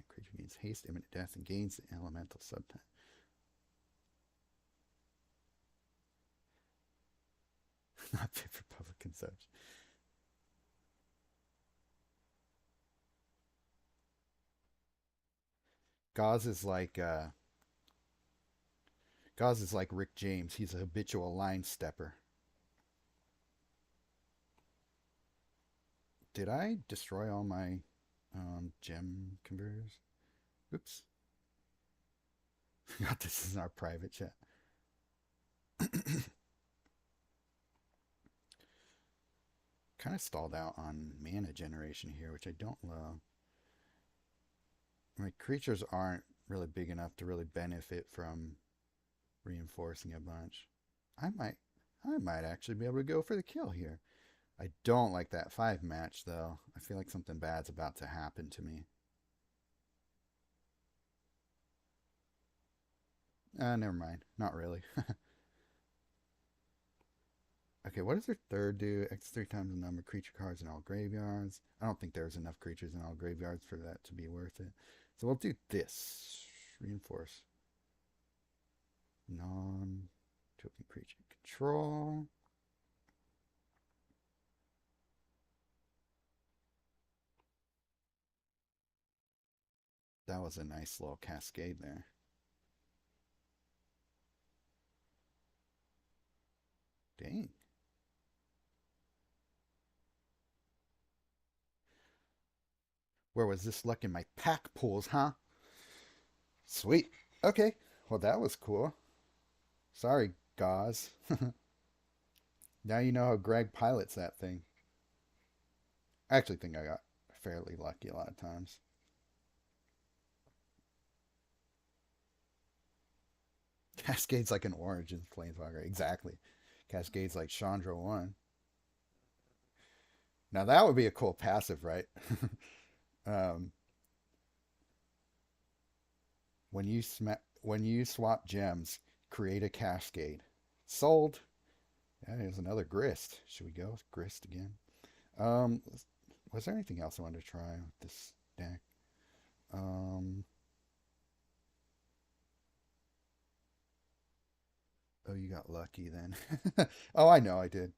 creature gains haste, imminent death, and gains the elemental subtype. Not fit for public consumption. Gauze is like Gauze is like Rick James. He's a habitual line stepper. Did I destroy all my gem converters? Oops. God, this is our private chat. Kind of stalled out on mana generation here, which I don't love. My creatures aren't really big enough to really benefit from reinforcing a bunch. I might I might actually be able to go for the kill here. I don't like that 5 match though. I feel like something bad's about to happen to me. Never mind. Not really. Okay, what does their third do? X 3 times the number of creature cards in all graveyards. I don't think there's enough creatures in all graveyards for that to be worth it. So we'll do this. Reinforce. Non-token creature control. That was a nice little cascade there. Dang. Where was this luck in my pack pools, huh? Sweet. Okay. Well, that was cool. Sorry, Gauze. Now you know how Greg pilots that thing. I actually think I got fairly lucky a lot of times. Cascade's like an orange in Planeswalker. Exactly. Cascade's like Chandra 1. Now that would be a cool passive, right? um, when you swap gems, create a cascade. Sold. That is another grist. Should we go with grist again? Um, was there anything else I wanted to try with this deck? Um, oh, you got lucky then. Oh, I know I did.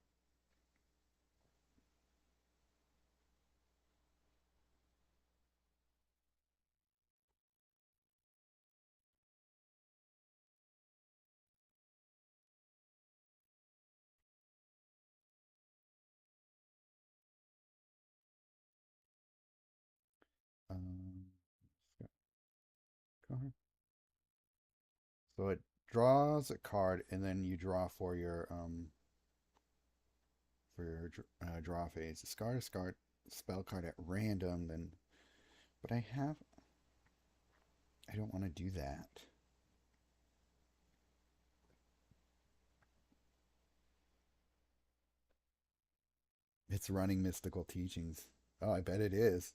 Um, so it draws a card, and then you draw for your draw phase. Discard a spell card at random. Then, but I don't want to do that. It's running mystical teachings. Oh, I bet it is.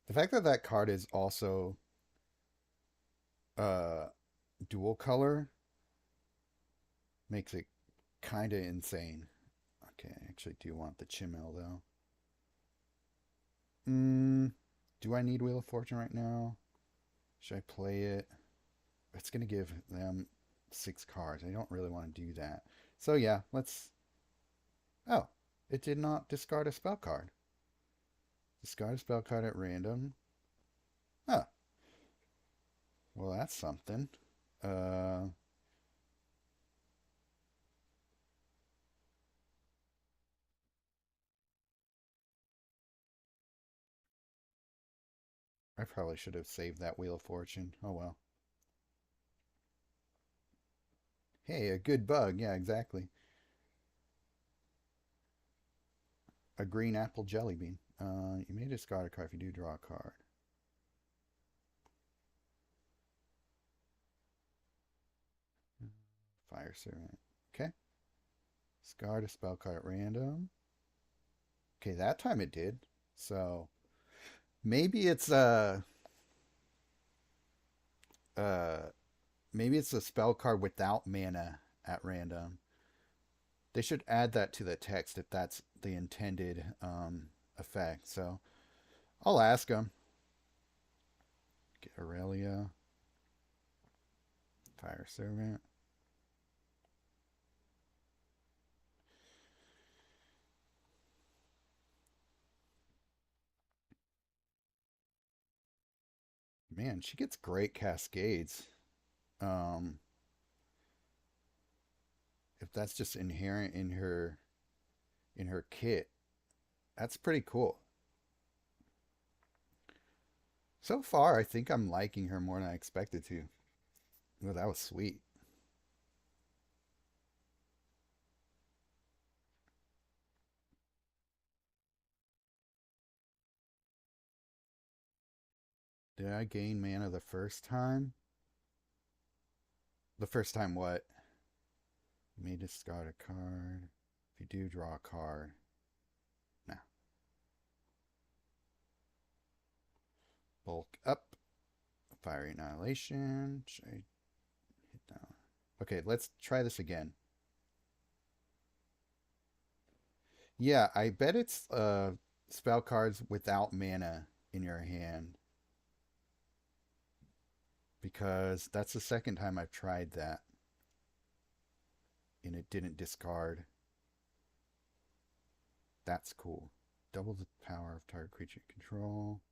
The fact that that card is also uh dual color makes it kind of insane. Okay, I actually do want the Chimel though. Do I need Wheel of Fortune right now? Should I play it? It's gonna give them 6 cards. I don't really want to do that. So yeah, let's. Oh, it did not discard a spell card. Discard a spell card at random. Huh. Well, that's something. Uh, I probably should have saved that Wheel of Fortune. Oh well. Hey, a good bug. Yeah, exactly. A green apple jelly bean. You may discard a card if you do draw a card. Fire Servant. Okay. Discard a spell card at random. Okay, that time it did. So maybe it's uh maybe it's a spell card without mana at random. They should add that to the text if that's the intended effect. So I'll ask them. Get Aurelia, Fire Servant. Man, she gets great cascades. Um, if that's just inherent in her kit, that's pretty cool. So far, I think I'm liking her more than I expected to. Well, that was sweet. Did I gain mana the first time? The first time what? You may discard a card. If you do, draw a card. Nah. Bulk up. Fiery Annihilation. Should I hit down? Okay, let's try this again. Yeah, I bet it's spell cards without mana in your hand. Because that's the second time I've tried that. And it didn't discard. That's cool. Double the power of target creature control.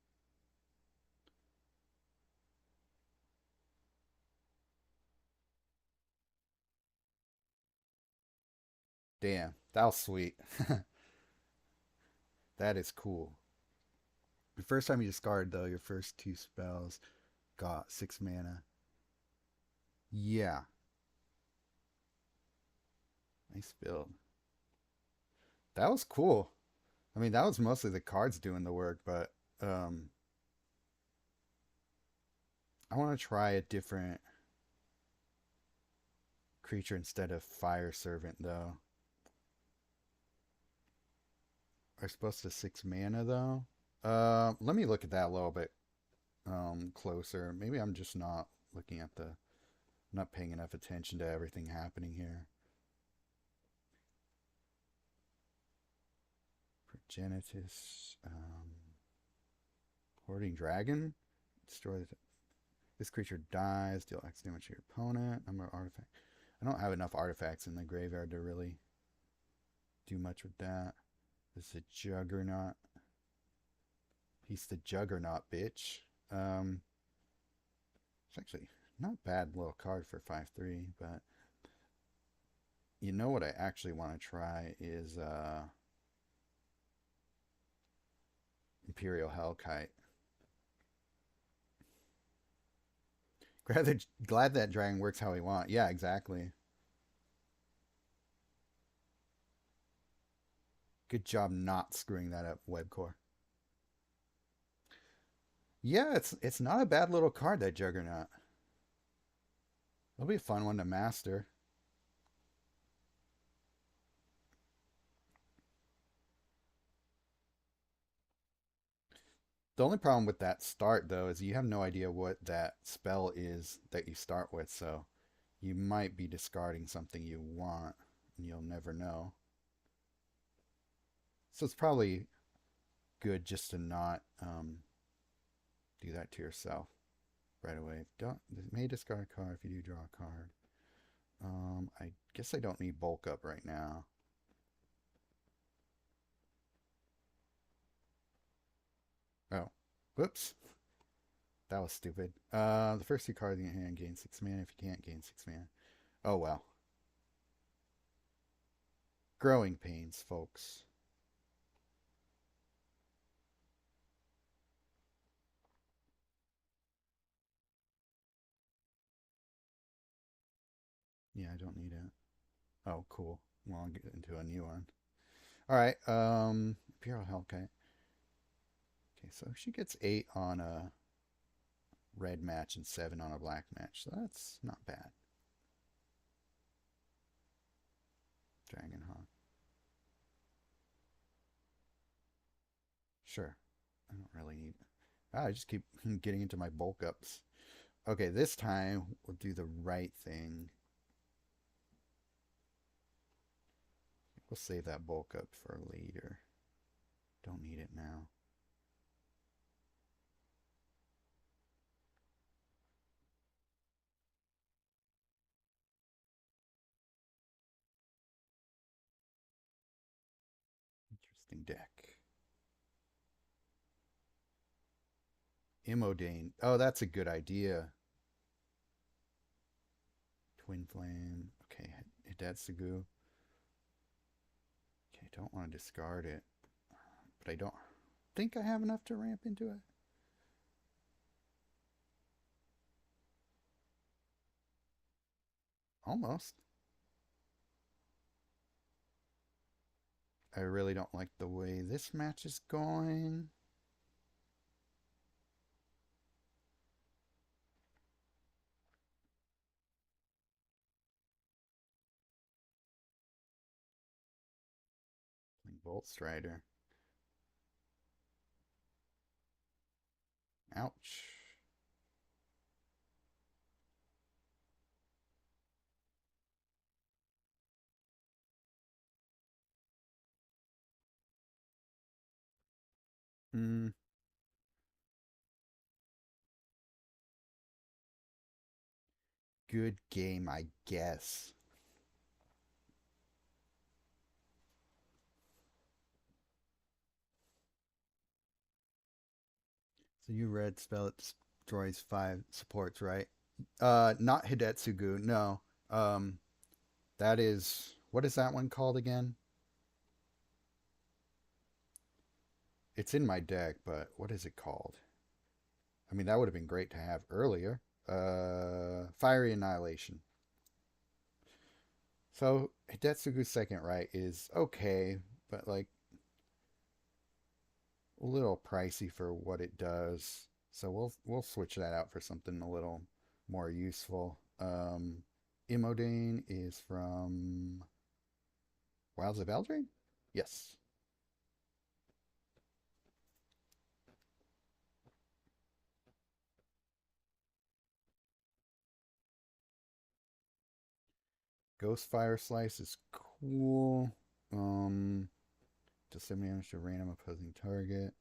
Damn, that was sweet. That is cool. The first time you discard, though, your first two spells got 6 mana. Yeah, nice build. That was cool. I mean, that was mostly the cards doing the work, but um, I want to try a different creature instead of Fire Servant, though. Are supposed to 6 mana, though? Let me look at that a little bit closer. Maybe I'm just not looking at the, not paying enough attention to everything happening here. Progenitus, Hoarding Dragon, destroy this creature dies, deal X damage to your opponent. Number of artifact. I don't have enough artifacts in the graveyard to really do much with that. This is a Juggernaut. He's the Juggernaut, bitch. It's actually not a bad little card for 5/3, but you know what I actually want to try is Imperial Hellkite. Glad that dragon works how he wants. Yeah, exactly. Good job not screwing that up, Webcore. Yeah, it's not a bad little card, that Juggernaut. It'll be a fun one to master. The only problem with that start, though, is you have no idea what that spell is that you start with, so you might be discarding something you want, and you'll never know. So it's probably good just to not do that to yourself right away. Don't may discard a card if you do draw a card. I guess I don't need bulk up right now. Oh, whoops. That was stupid. The first two cards in your hand gain 6 mana if you can't gain 6 mana. Oh well. Growing pains, folks. Yeah, I don't need it. Oh, cool. Well, I'll get into a new one. All right. Imperial Hellcat. Okay, so she gets 8 on a red match and 7 on a black match. So that's not bad. Dragon Hawk. Sure. I don't really need. I just keep getting into my bulk ups. Okay, this time we'll do the right thing. We'll save that bulk up for later. Don't need it now. Interesting deck. Immodane. Oh, that's a good idea. Twin Flame. Okay, Hidetsugu. Okay, don't want to discard it. But I don't think I have enough to ramp into it. Almost. I really don't like the way this match is going. Bolt Strider. Ouch. Hmm. Good game, I guess. So you read spell it destroys 5 supports, right? Not Hidetsugu, no. Um, that is what is that one called again? It's in my deck, but what is it called? I mean, that would have been great to have earlier. Fiery Annihilation. So Hidetsugu's second right is okay, but like a little pricey for what it does. So we'll switch that out for something a little more useful. Immodane is from Wilds of Eldraine? Yes. Ghost Fire Slice is cool. Does 7 damage to a random opposing target.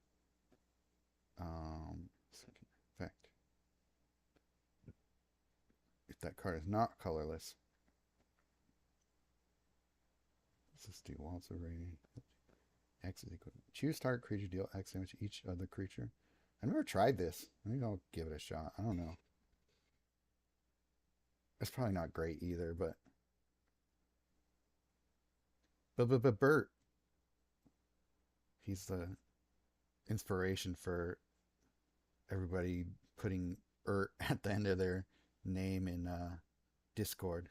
Second effect. If that card is not colorless. Let's just do Wilds of Rain. X is equal. Choose target creature, deal X damage to each other creature. I've never tried this. I think I'll give it a shot. I don't know. It's probably not great either, but Bert, he's the inspiration for everybody putting at the end of their name in Discord.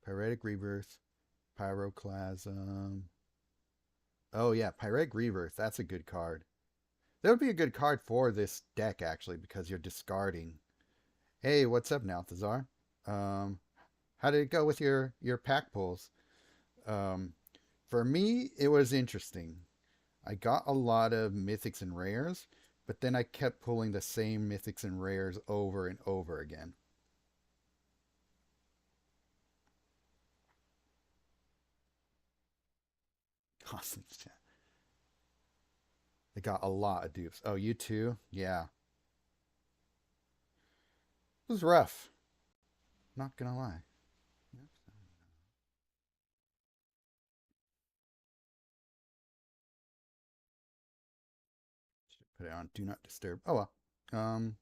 Pyretic Rebirth, Pyroclasm. Oh yeah, Pyretic Rebirth. That's a good card. That would be a good card for this deck actually because you're discarding. Hey, what's up, Nalthazar? Um, how did it go with your pack pulls? Um, for me, it was interesting. I got a lot of mythics and rares, but then I kept pulling the same mythics and rares over and over again. Awesome. They got a lot of dupes. Oh, you too? Yeah. It was rough. Not gonna lie. Put it on Do Not Disturb. Oh well. Um,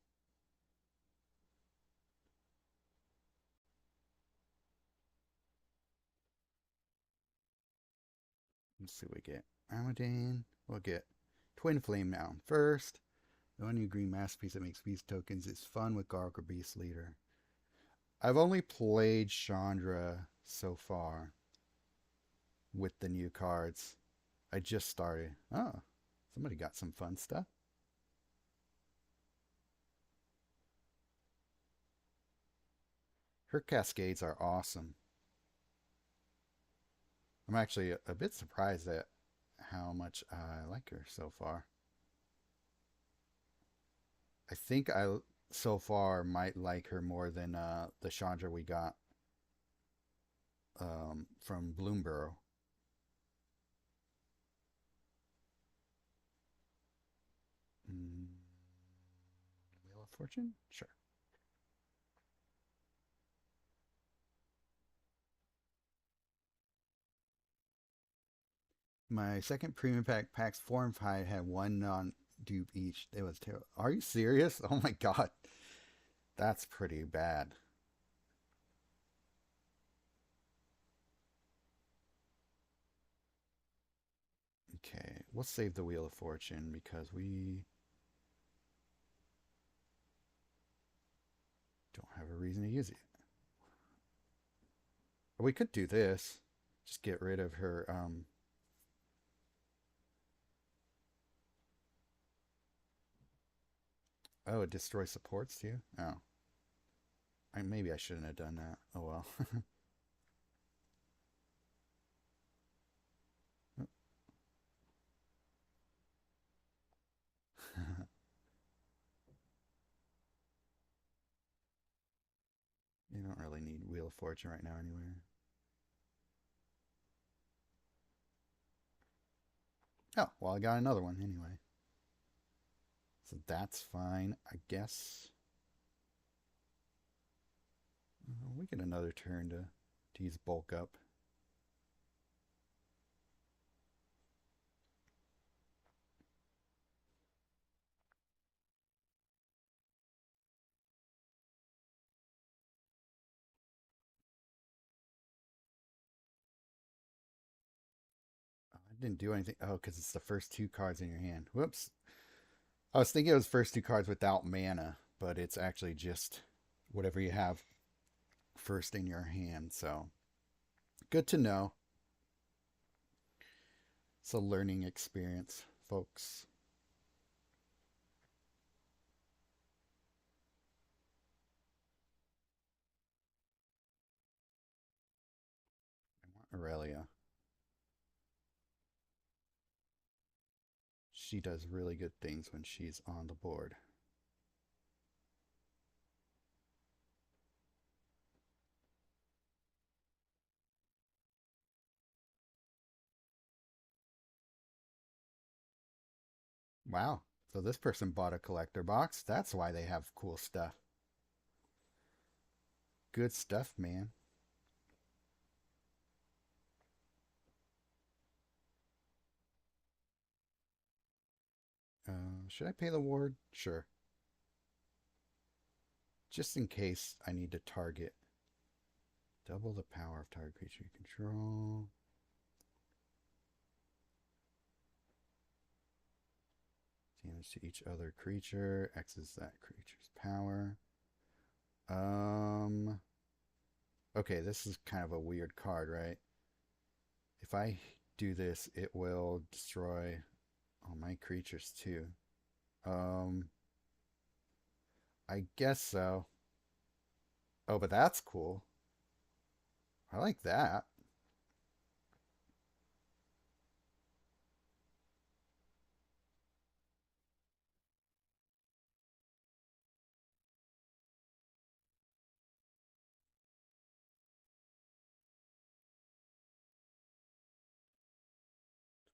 let's see what we get. Amadane. We'll get Twin Flame Mound first. The only green masterpiece that makes beast tokens is fun with Garg or Beast Leader. I've only played Chandra so far with the new cards. I just started. Oh, somebody got some fun stuff. Her cascades are awesome. I'm actually a bit surprised at how much I like her so far. I think I so far might like her more than the Chandra we got from Bloomborough. Mm, Wheel of Fortune? Sure. My second premium pack, packs 4 and 5, had one non dupe each. It was terrible. Are you serious? Oh my god. That's pretty bad. Okay, we'll save the Wheel of Fortune because we don't have a reason to use it. Or we could do this. Just get rid of her. Oh, it destroys supports too? Oh. Maybe I shouldn't have done that. Oh well. You don't really need Wheel of Fortune right now anyway. Oh, well, I got another one anyway. So that's fine, I guess. We get another turn to use bulk up. Oh, I didn't do anything. Oh, because it's the first two cards in your hand. Whoops. I was thinking it was first two cards without mana, but it's actually just whatever you have first in your hand. So good to know. It's a learning experience, folks. I want Aurelia. She does really good things when she's on the board. Wow. So this person bought a collector box. That's why they have cool stuff. Good stuff, man. Should I pay the ward? Sure. Just in case I need to target. Double the power of target creature you control. Damage to each other creature. X's that creature's power. Um. Okay, this is kind of a weird card, right? If I do this, it will destroy all my creatures too. Um. I guess so. Oh, but that's cool. I like that.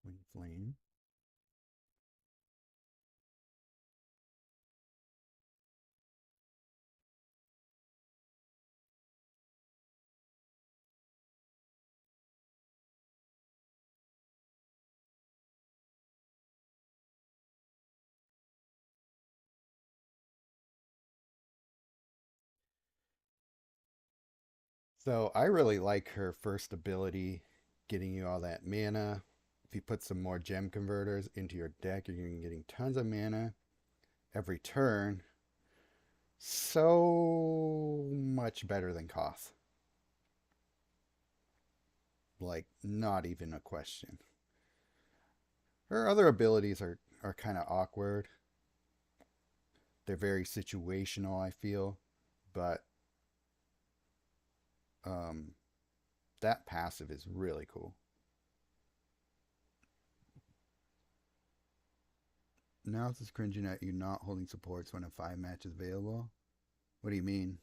Twin Flame. So I really like her first ability, getting you all that mana. If you put some more gem converters into your deck, you're going to be getting tons of mana every turn. So much better than Koth. Like, not even a question. Her other abilities are kind of awkward. They're very situational, I feel. But um, that passive is really cool. Now it's cringing at you not holding supports when a 5 match is available. What do you mean?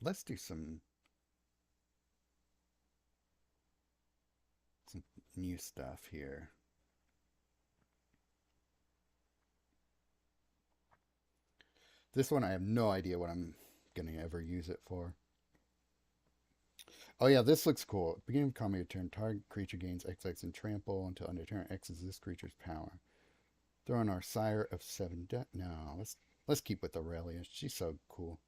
Let's do some new stuff here. This one I have no idea what I'm gonna ever use it for. Oh yeah, this looks cool. Beginning of combat turn, target creature gains XX and trample until under turn X is this creature's power. Throw in our Sire of Seven Death. No, let's keep with Aurelia. She's so cool.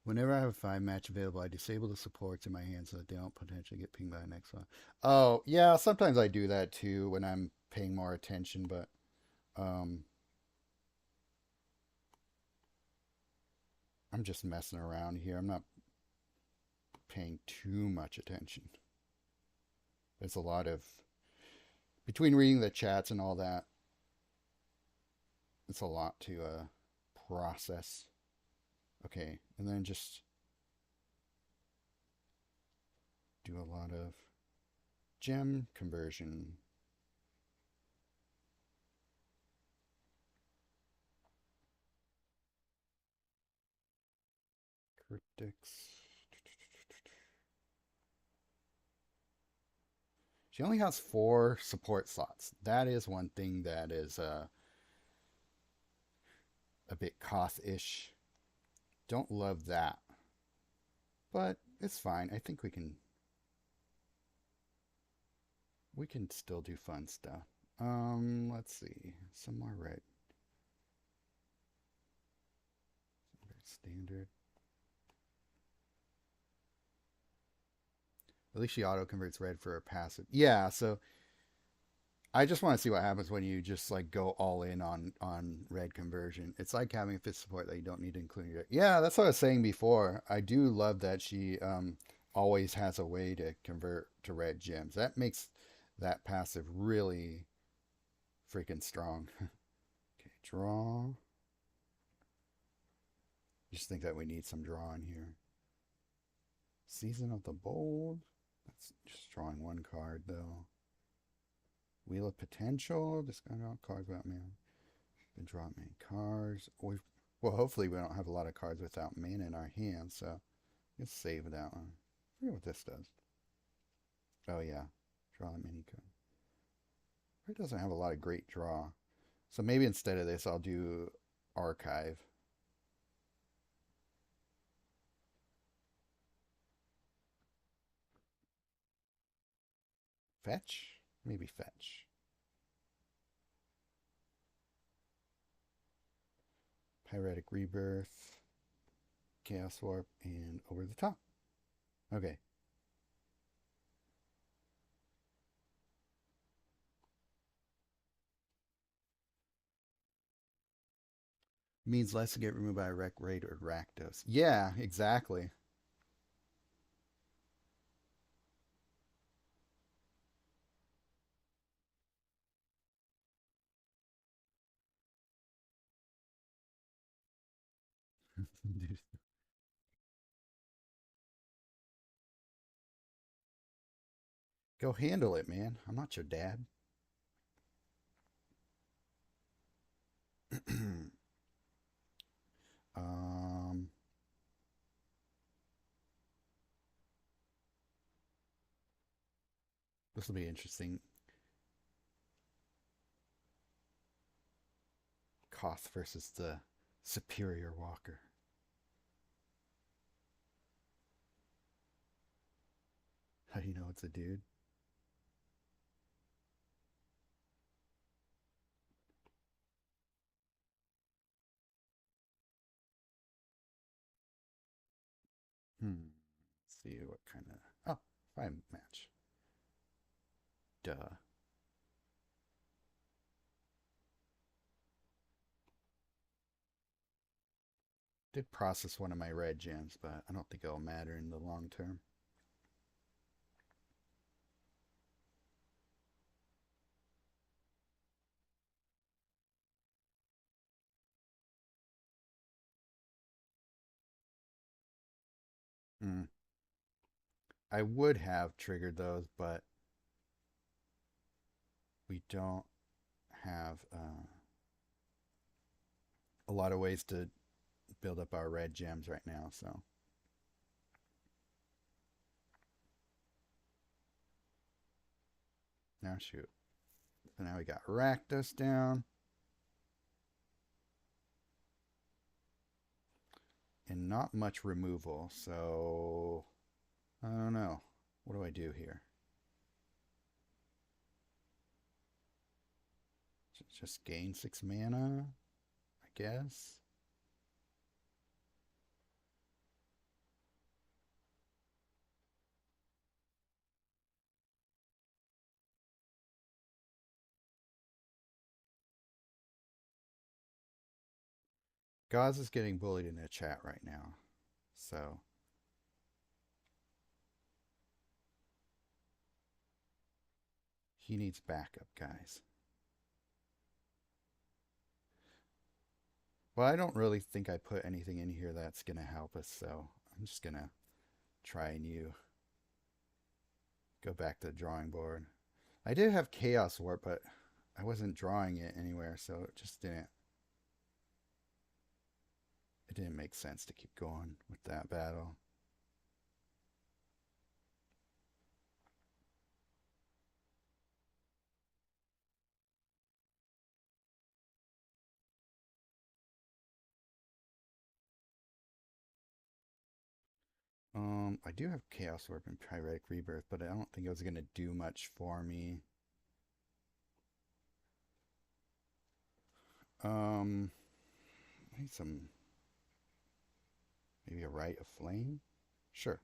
Whenever I have a 5 match available, I disable the supports in my hand so that they don't potentially get pinged by the next one. Oh, yeah, sometimes I do that too when I'm paying more attention, but um, I'm just messing around here. I'm not paying too much attention. There's a lot of, between reading the chats and all that, it's a lot to process. Okay, and then just do a lot of gem conversion. Cryptics. She only has 4 support slots. That is one thing that is a bit Koth-ish. Don't love that, but it's fine. I think we can still do fun stuff. Let's see. Some more red. Standard. At least she auto converts red for a passive. Yeah, so I just want to see what happens when you just like go all in on red conversion. It's like having a fifth support that you don't need to include in your. Yeah, that's what I was saying before. I do love that she always has a way to convert to red gems. That makes that passive really freaking strong. Okay, draw. Just think that we need some draw in here. Season of the Bold. That's just drawing one card though. Wheel of Potential. Discard all cards without mana. Then draw many cards. Well, hopefully we don't have a lot of cards without mana in our hands, so let's save that one. I forget what this does. Oh yeah, draw a mini card. It doesn't have a lot of great draw, so maybe instead of this, I'll do Archive. Fetch? Maybe Fetch. Pyretic Rebirth, Chaos Warp, and Over the Top. Okay. Means less to get removed by a Rec Raid or Rakdos. Yeah, exactly. Go handle it, man. I'm not your dad. um, this will be interesting. Koth versus the superior walker. How do you know it's a dude? Let's see what kind of. Oh, fine match. Duh. Did process one of my red gems, but I don't think it'll matter in the long term. Hmm. I would have triggered those, but we don't have a lot of ways to build up our red gems right now. So now shoot. So now we got Rakdos down. And not much removal, so I don't know. What do I do here? Just gain 6 mana, I guess. Gauze is getting bullied in the chat right now, so he needs backup, guys. Well, I don't really think I put anything in here that's going to help us, so I'm just going to try and go back to the drawing board. I did have Chaos Warp, but I wasn't drawing it anywhere, so it didn't make sense to keep going with that battle. I do have Chaos Warp and Pyretic Rebirth, but I don't think it was gonna do much for me. Um, I need some, maybe a Rite of Flame. Sure.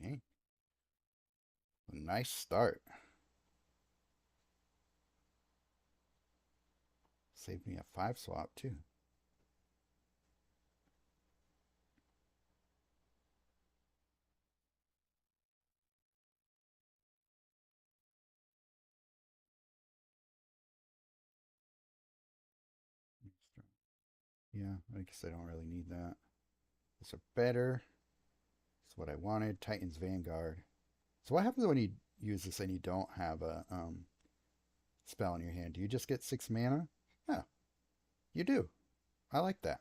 Dang, a nice start. Saved me a 5 swap too. Yeah, I guess I don't really need that. These are better. That's what I wanted. Titan's Vanguard. So what happens when you use this and you don't have a spell in your hand? Do you just get 6 mana? Yeah, you do. I like that.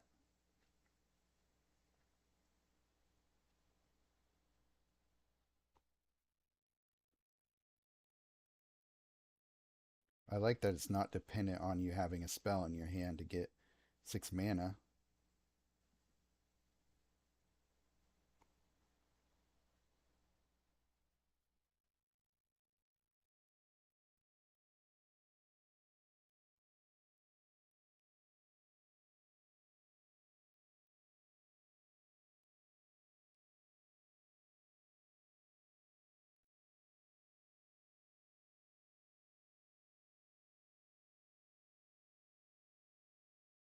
I like that it's not dependent on you having a spell in your hand to get 6 mana.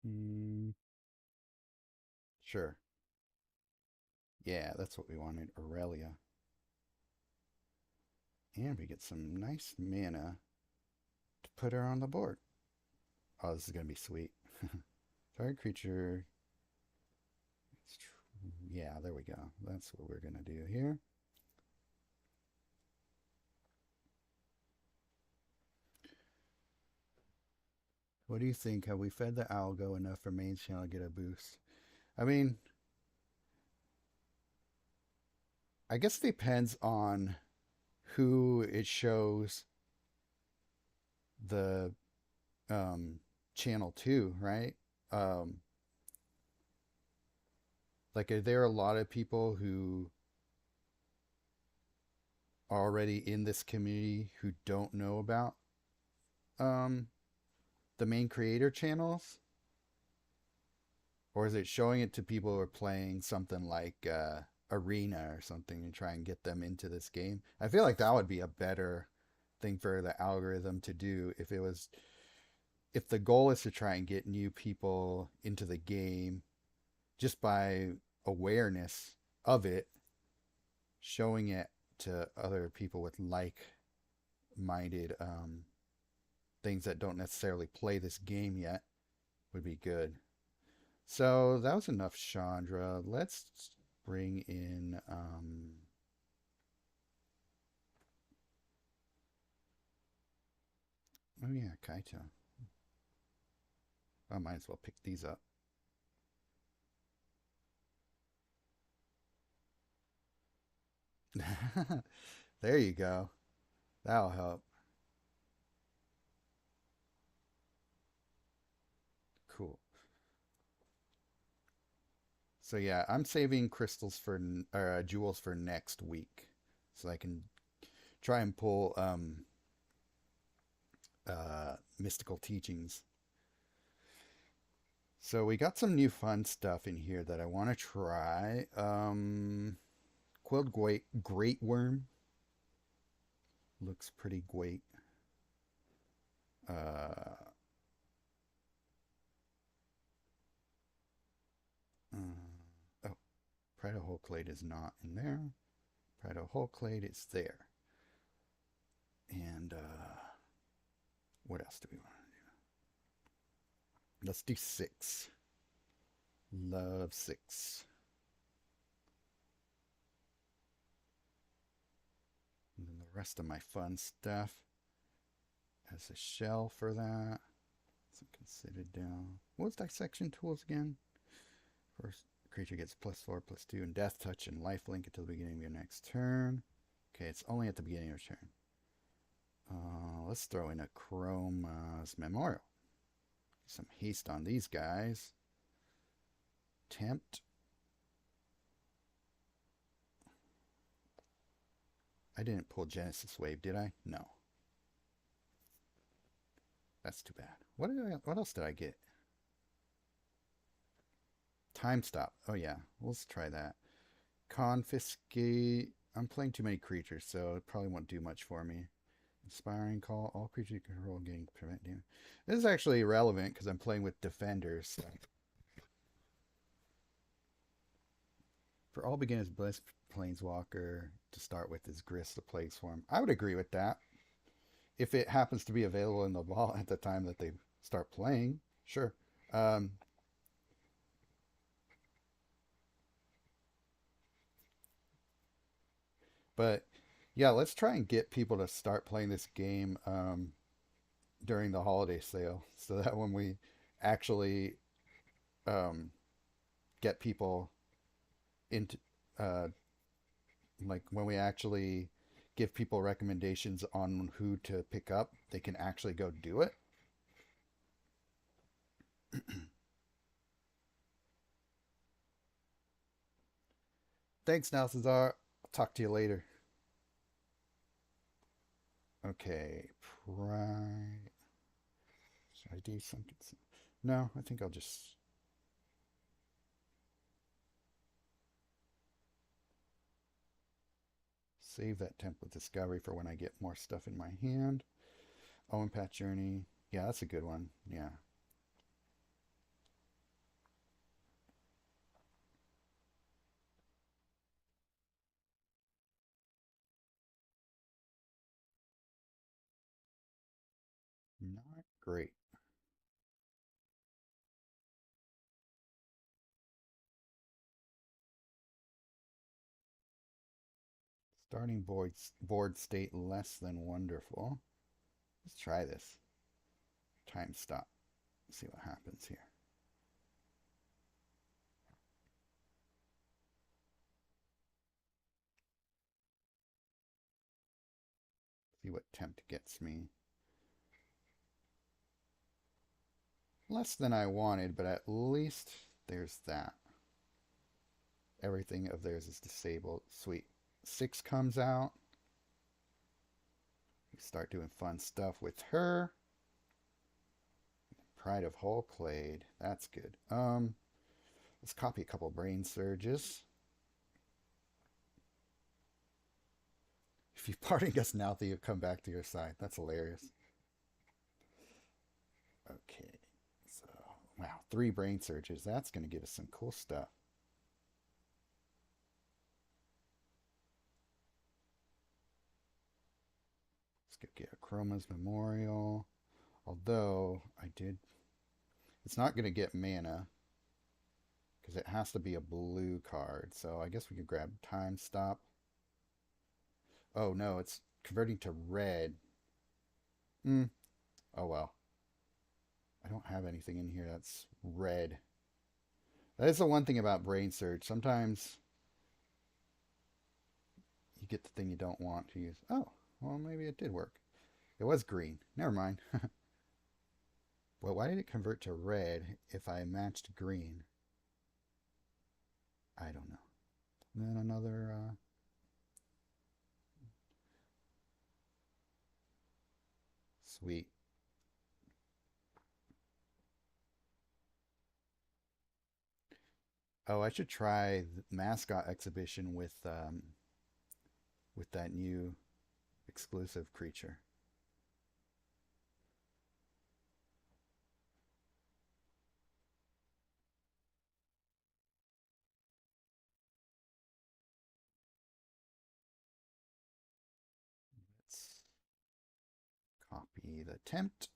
Mm, sure. Yeah, that's what we wanted. Aurelia. And we get some nice mana to put her on the board. Oh, this is going to be sweet. Target creature. Yeah, there we go. That's what we're going to do here. What do you think? Have we fed the algo enough for main channel to get a boost? I mean, I guess it depends on who it shows the um, channel to, right? Um, like, are there a lot of people who are already in this community who don't know about um, the main creator channels? Or is it showing it to people who are playing something like Arena or something and try and get them into this game? I feel like that would be a better thing for the algorithm to do if the goal is to try and get new people into the game just by awareness of it, showing it to other people with like-minded things that don't necessarily play this game yet would be good. So that was enough Chandra. Let's bring in oh yeah, Kaito. I might as well pick these up. There you go. That'll help. Cool. So yeah, I'm saving crystals for jewels for next week, so I can try and pull mystical teachings. So we got some new fun stuff in here that I want to try. Quilled Great Worm looks pretty great. Uh, oh, Prado Clade is not in there. Prado Clade is there. And what else do we want to do? Let's do 6. Love 6. And then the rest of my fun stuff as a shell for that. So considered down. What's dissection tools again? First creature gets +4/+2 and death touch and lifelink until the beginning of your next turn. Okay, it's only at the beginning of your turn. Let's throw in a Chroma's Memorial. Some haste on these guys. Tempt. I didn't pull Genesis Wave, did I? No. That's too bad. What else did I get? Time Stop. Oh yeah, let's try that. Confiscate. I'm playing too many creatures, so it probably won't do much for me. Inspiring Call. All creatures you control getting prevent damage. This is actually irrelevant because I'm playing with defenders. So. For all beginners, Bliss Planeswalker to start with is Grist the Plague Swarm. I would agree with that. If it happens to be available in the vault at the time that they start playing, sure. Um, but yeah, let's try and get people to start playing this game during the holiday sale so that when we actually um, get people into uh, like when we actually give people recommendations on who to pick up, they can actually go do it. Thanks, now, Cesar. I'll talk to you later. Okay, pride. Should I do something? No, I think I'll just save that template discovery for when I get more stuff in my hand. Oh, and Pat Journey. Yeah, that's a good one. Yeah. Not great. Starting board state less than wonderful. Let's try this. Time stop. Let's see what happens here. See what tempt gets me. Less than I wanted, but at least there's that. Everything of theirs is disabled. Sweet. 6 comes out. We start doing fun stuff with her. Pride of Hullclade. That's good. Let's copy a couple brain surges. If you parting us now, you'll come back to your side. That's hilarious. Okay. So, wow, 3 brain surges. That's going to give us some cool stuff. Let's go get a Chroma's Memorial. Although, it's not going to get mana because it has to be a blue card. So I guess we could grab Time Stop. Oh no, it's converting to red. Oh well. I don't have anything in here that's red. That is the one thing about Brain Surge. Sometimes you get the thing you don't want to use. Oh, well, maybe it did work. It was green. Never mind. Well, why did it convert to red if I matched green? I don't know. And then another... Sweet. Oh, I should try the mascot exhibition with that new exclusive creature. Let's copy the tempt.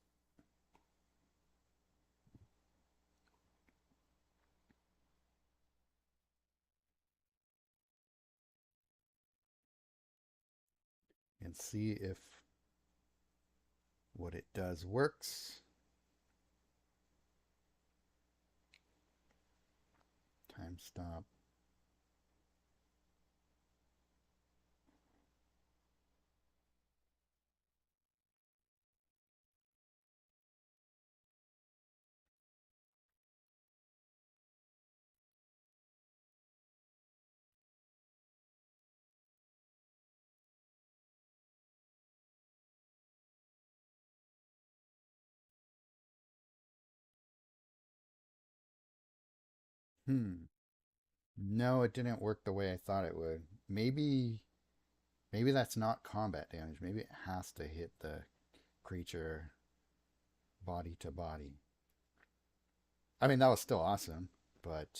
And see if what it does works. Time stop. No, it didn't work the way I thought it would. Maybe that's not combat damage. Maybe it has to hit the creature body to body. I mean, that was still awesome, but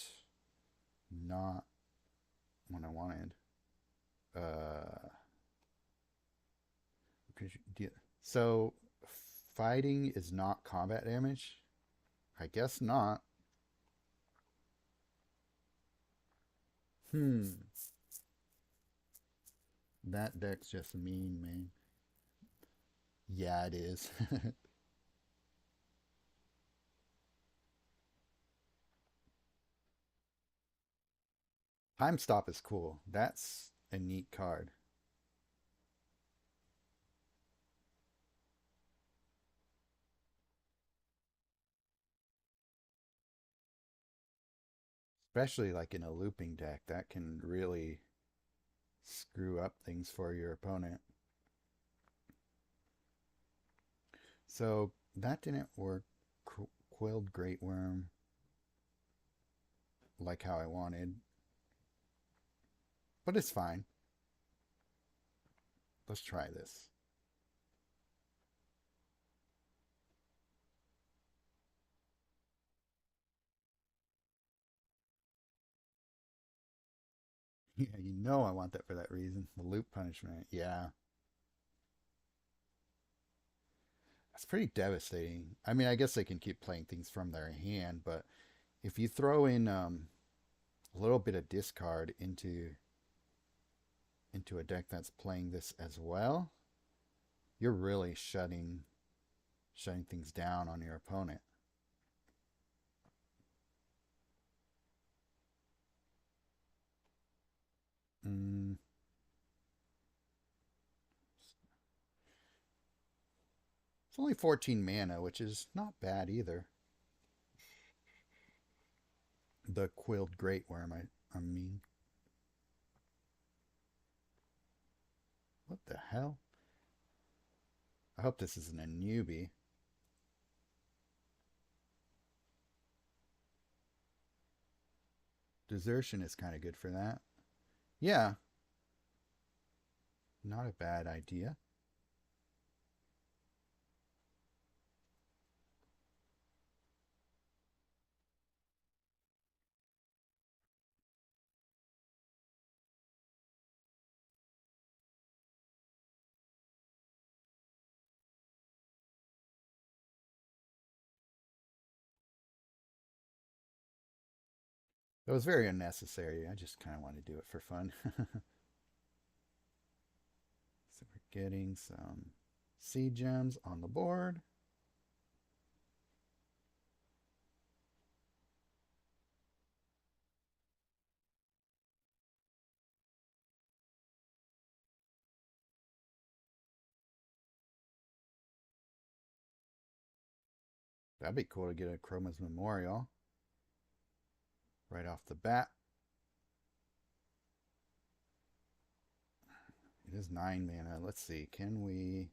not what I wanted. Uh, so fighting is not combat damage? I guess not. Hmm. That deck's just mean, man. Yeah, it is. Time Stop is cool. That's a neat card. Especially like in a looping deck, that can really screw up things for your opponent. So that didn't work. Quilled Great Worm, like how I wanted, but it's fine. Let's try this. Yeah, you know I want that for that reason. The loop punishment. Yeah. That's pretty devastating. I mean, I guess they can keep playing things from their hand, but if you throw in a little bit of discard into a deck that's playing this as well, you're really shutting things down on your opponent. Mm, it's only 14 mana, which is not bad either. The Quilled Great Worm, I mean. What the hell? I hope this isn't a newbie. Desertion is kind of good for that. Yeah, not a bad idea. It was very unnecessary. I just kind of want to do it for fun. So we're getting some seed gems on the board. That'd be cool to get a Chroma's Memorial right off the bat. It is 9 mana. Let's see. Can we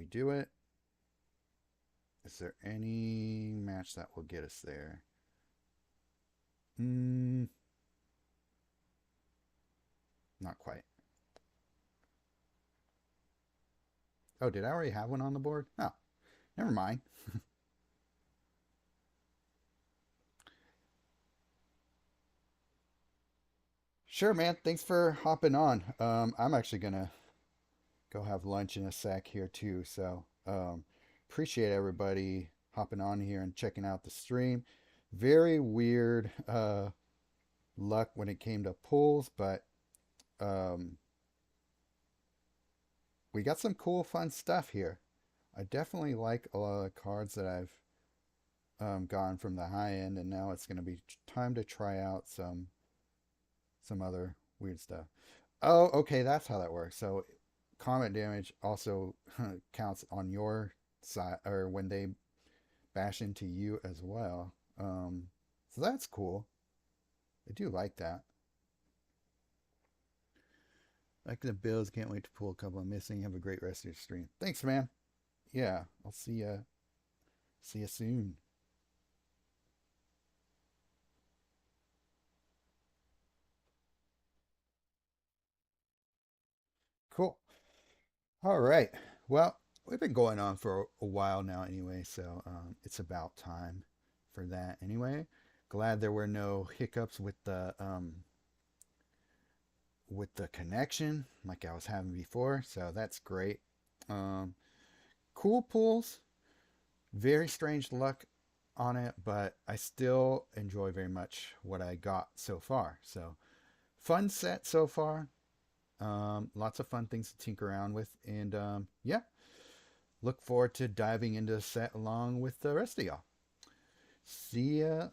do it? Is there any match that will get us there? Hmm, not quite. Oh, did I already have one on the board? Oh, never mind. Sure, man. Thanks for hopping on. I'm actually gonna go have lunch in a sec here too. So, appreciate everybody hopping on here and checking out the stream. Very weird luck when it came to pulls, but um, we got some cool, fun stuff here. I definitely like a lot of the cards that I've gone from the high end, and now it's going to be time to try out some other weird stuff. Oh, okay, that's how that works. So, combat damage also counts on your side, or when they bash into you as well. So that's cool. I do like that. Like the Bills, can't wait to pull a couple of missing. Have a great rest of your stream. Thanks, man. Yeah, I'll see you soon. Cool. All right. Well, we've been going on for a while now anyway, so it's about time for that anyway. Glad there were no hiccups with the connection like I was having before, so that's great. Um, cool pulls, very strange luck on it, but I still enjoy very much what I got so far. So fun set so far. Lots of fun things to tinker around with, and yeah, look forward to diving into the set along with the rest of y'all. See ya